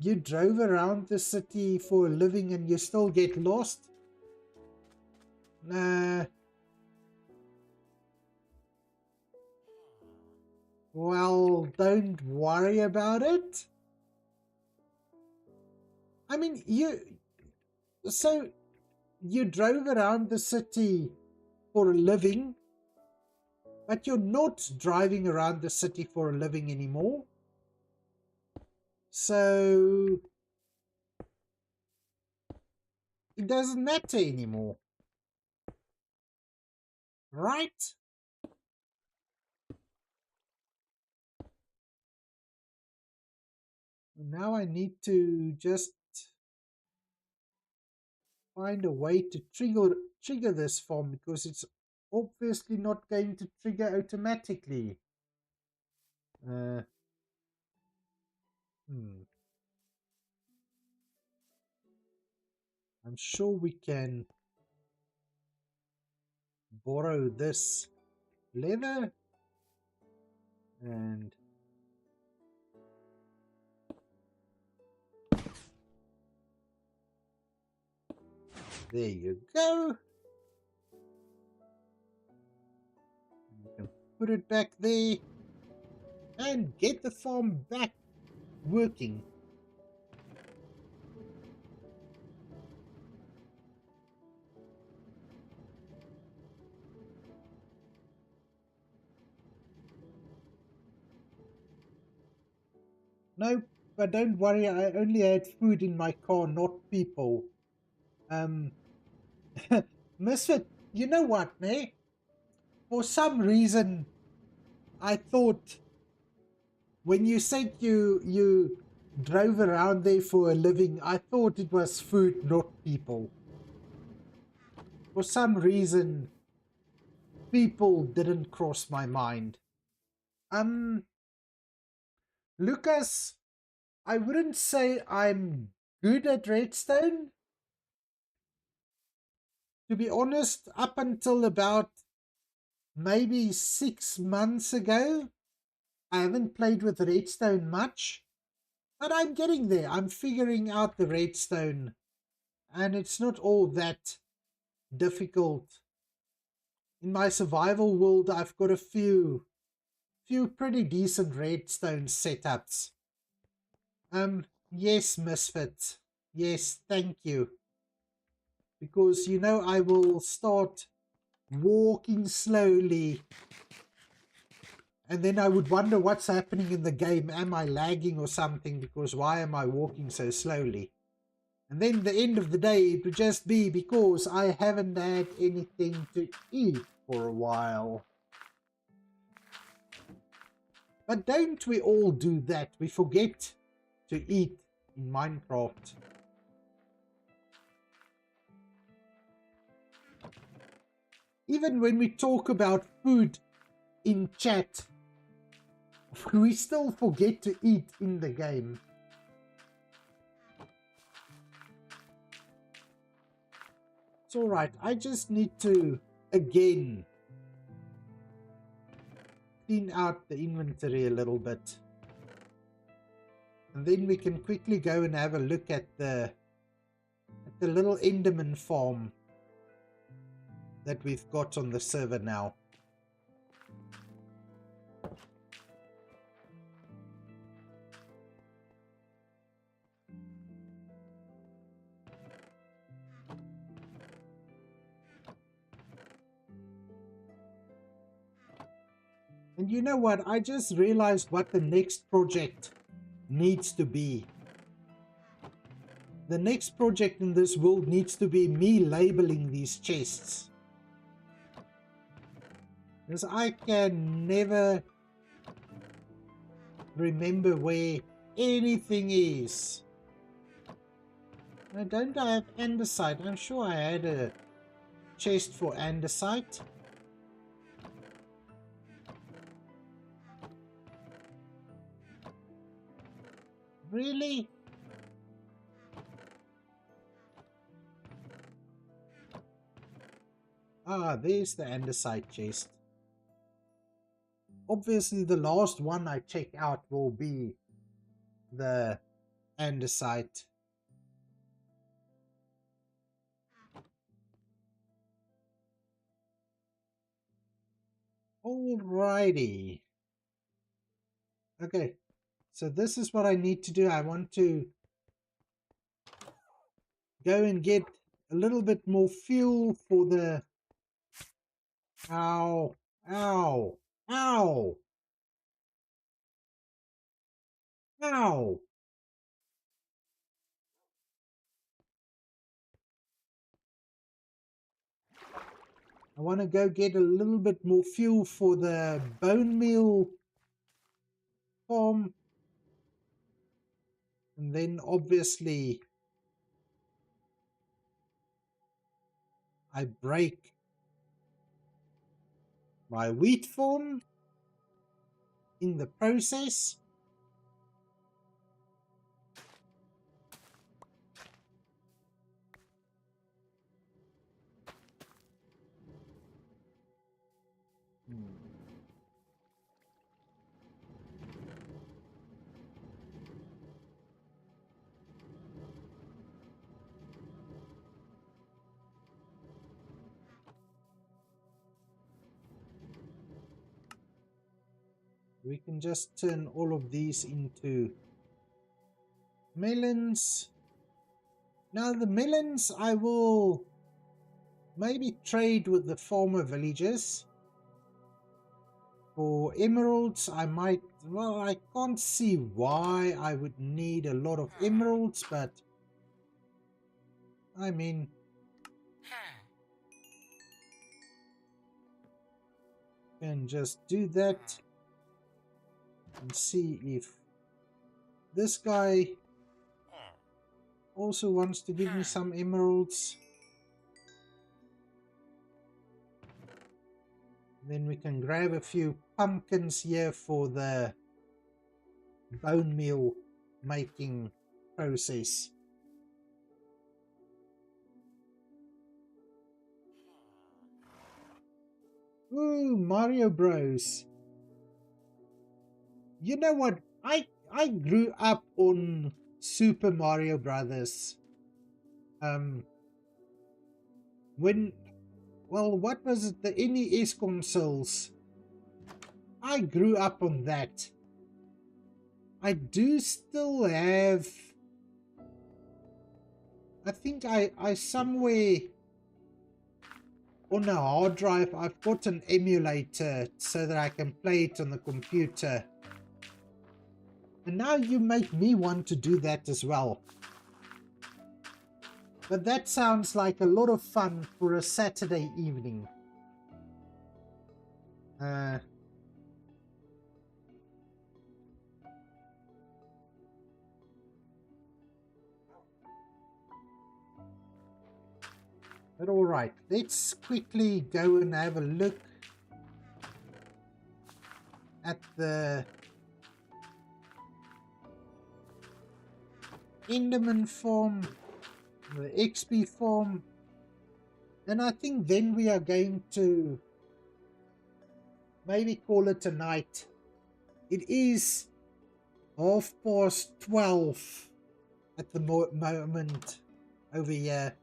you drove around the city for a living and you still get lost? Well, don't worry about it. I mean, you drove around the city for a living, but you're not driving around the city for a living anymore. So it doesn't matter anymore, right? Now I need to just find a way to trigger this farm, because it's obviously not going to trigger automatically. I'm sure we can borrow this leather and there you go. You can put it back there and get the farm back working. No, but don't worry, I only had food in my car, not people. Misfit, you know what, ne? For some reason, I thought when you said you drove around there for a living, I thought it was food, not people. For some reason, people didn't cross my mind. Lucas, I wouldn't say I'm good at redstone. To be honest, up until about maybe 6 months ago, I haven't played with redstone much. But I'm getting there. I'm figuring out the redstone. And it's not all that difficult. In my survival world, I've got a few pretty decent redstone setups. Yes, Misfit. Yes, thank you. because, you know, I will start walking slowly, and then I would wonder what's happening in the game. Am I lagging or something? Because why am I walking so slowly? And then the end of the day, it would just be because I haven't had anything to eat for a while. But don't we all do that? We forget to eat in Minecraft. Even when we talk about food in chat, we still forget to eat in the game. It's alright, I just need to, again, clean out the inventory a little bit. And then we can quickly go and have a look at the little Enderman farm that we've got on the server now. And you know what? I just realized what the next project needs to be. The next project in this world needs to be me labeling these chests. Because I can never remember where anything is. Don't I have andesite? I'm sure I had a chest for andesite. Really? Ah, there's the andesite chest. Obviously, the last one I check out will be the andesite. Alrighty. Okay, so this is what I need to do. I want to go and get a little bit more fuel for the... Ow, ow, ow, ow. I want to go get a little bit more fuel for the bone meal farm. And then obviously I break my wheat farm in the process. We can just turn all of these into melons. Now the melons I will maybe trade with the farmer villagers. For emeralds I might, well, I can't see why I would need a lot of emeralds, but I mean, can just do that and see if this guy also wants to give me some emeralds. Then we can grab a few pumpkins here for the bone meal making process. Ooh, Mario Bros. You know what? I grew up on Super Mario Brothers. When, well, what was it? The NES consoles. I grew up on that. I do still have I think I somewhere on a hard drive, I've got an emulator so that I can play it on the computer. And now you make me want to do that as well. But that sounds like a lot of fun for a Saturday evening. But alright, let's quickly go and have a look at the Enderman farm, the XP farm, and I think then we are going to maybe call it a night. It is 12:30 at the moment over here.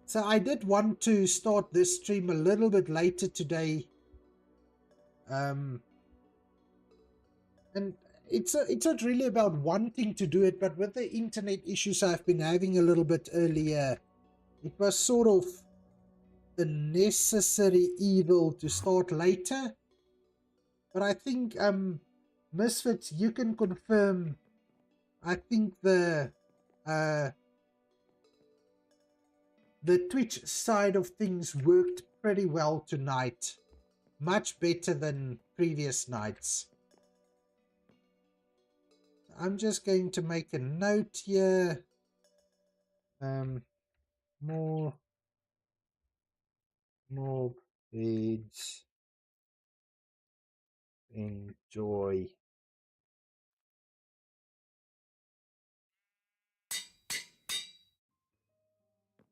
So I did want to start this stream a little bit later today. And it's not really about wanting to do it, but with the internet issues I've been having a little bit earlier, it was sort of the necessary evil to start later. But I think Misfits, you can confirm, I think the Twitch side of things worked pretty well tonight. Much better than previous nights. I'm just going to make a note here. More beds. Enjoy.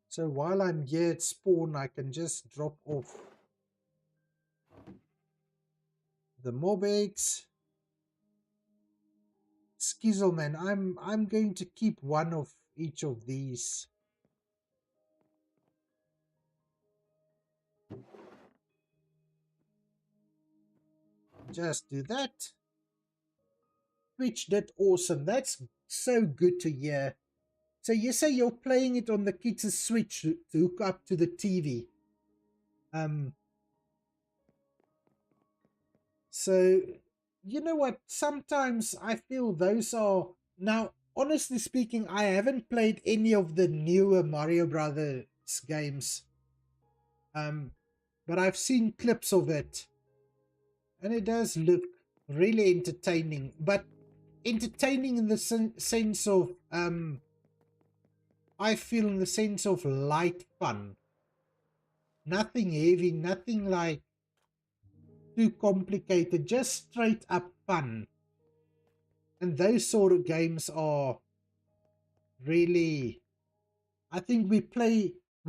So while I'm here at spawn, I can just drop off the mob eggs. Skizzleman, I'm going to keep one of each of these. Just do that. Twitch did awesome. That's so good to hear. So you say you're playing it on the kids' Switch to hook up to the TV. So, you know what? Sometimes I feel those are... Now, honestly speaking, I haven't played any of the newer Mario Brothers games. But I've seen clips of it. And it does look really entertaining. But entertaining in the sense of... I feel in the sense of light fun. Nothing heavy, nothing like too complicated, just straight up fun. And those sort of games are really, I think we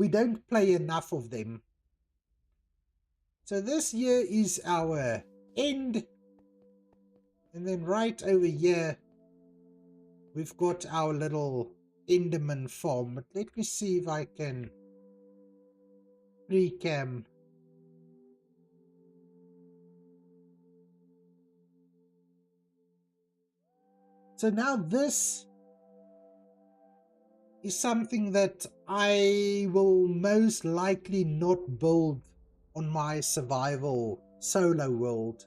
don't play enough of them. So this here is our end. And then right over here, we've got our little Enderman farm. But let me see if I can pre-cam. So now this is something that I will most likely not build on my survival solo world.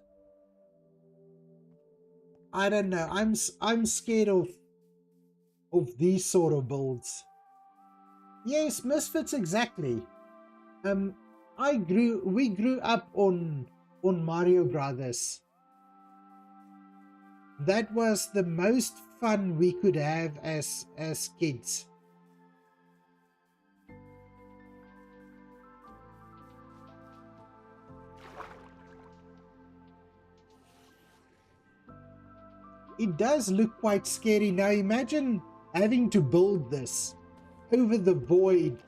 I don't know. I'm scared of these sort of builds. Yes, Misfits, exactly. We grew up on Mario Brothers. That was the most fun we could have as kids. It does look quite scary. Now imagine having to build this over the void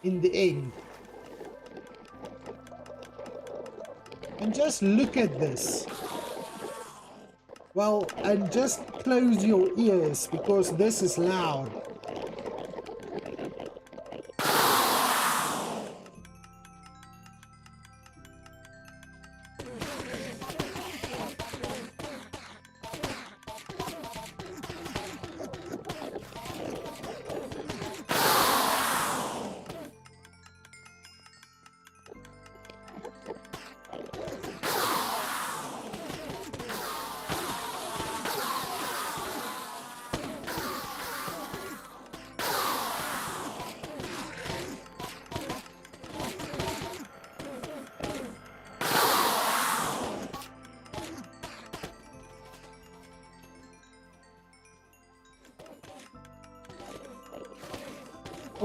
in the end. And just look at this. Well, and just close your ears because this is loud.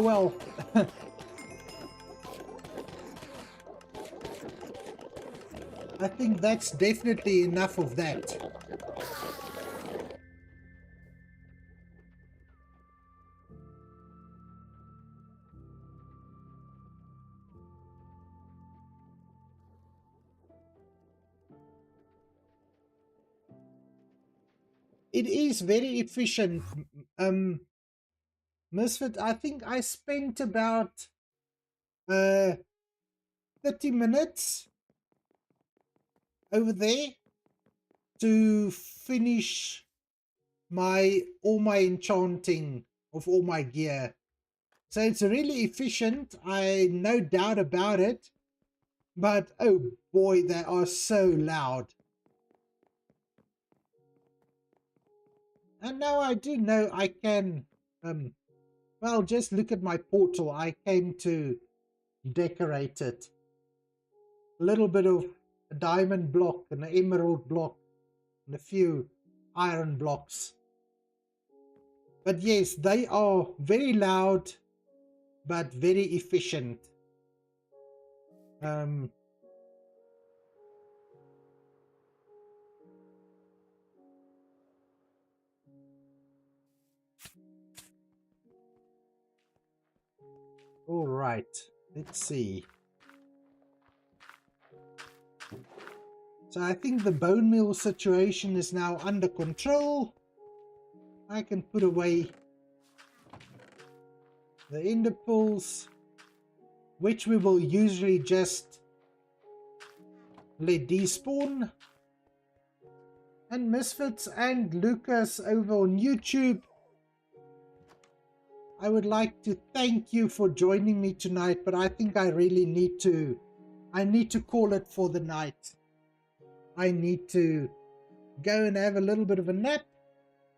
well, I think that's definitely enough of that. It is very efficient. Misfit, I think I spent about 30 minutes over there to finish all my enchanting of all my gear. So it's really efficient, I no doubt about it. But oh boy, they are so loud. And now I do know I can well, just look at my portal. I came to decorate it. A little bit of a diamond block and an emerald block and a few iron blocks. But yes, they are very loud but very efficient. All right, let's see. So I think the bone meal situation is now under control. I can put away the ender pulls, which we will usually just let despawn. And Misfits and Lucas over on YouTube, I would like to thank you for joining me tonight, but I think I really need to call it for the night. I need to go and have a little bit of a nap.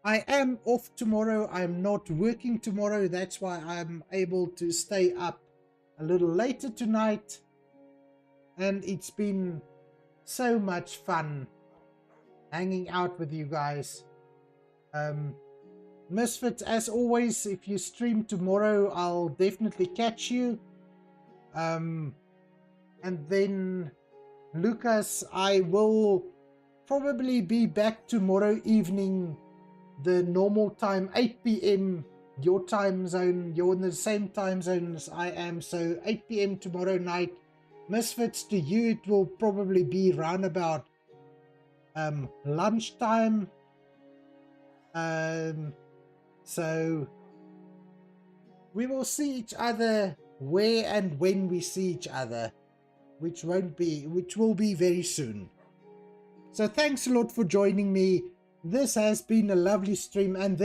I am off tomorrow. I'm not working tomorrow. That's why I'm able to stay up a little later tonight. And it's been so much fun hanging out with you guys. Misfits, as always, if you stream tomorrow, I'll definitely catch you. And then Lucas, I will probably be back tomorrow evening, the normal time, 8 p.m. your time zone. You're in the same time zone as I am, so 8 p.m. tomorrow night. Misfits, to you it will probably be round about lunchtime. So we will see each other where and when we see each other, which will be very soon. So thanks a lot for joining me. This has been a lovely stream, and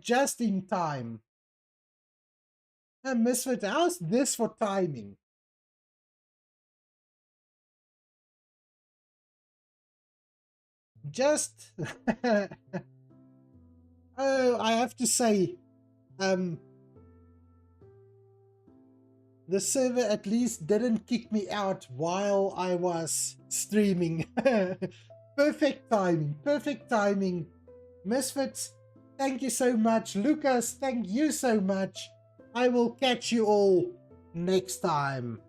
just in time. Misfit, how's this for timing? Just oh, I have to say, the server at least didn't kick me out while I was streaming. Perfect timing, perfect timing. Misfits, thank you so much. Lucas, thank you so much. I will catch you all next time.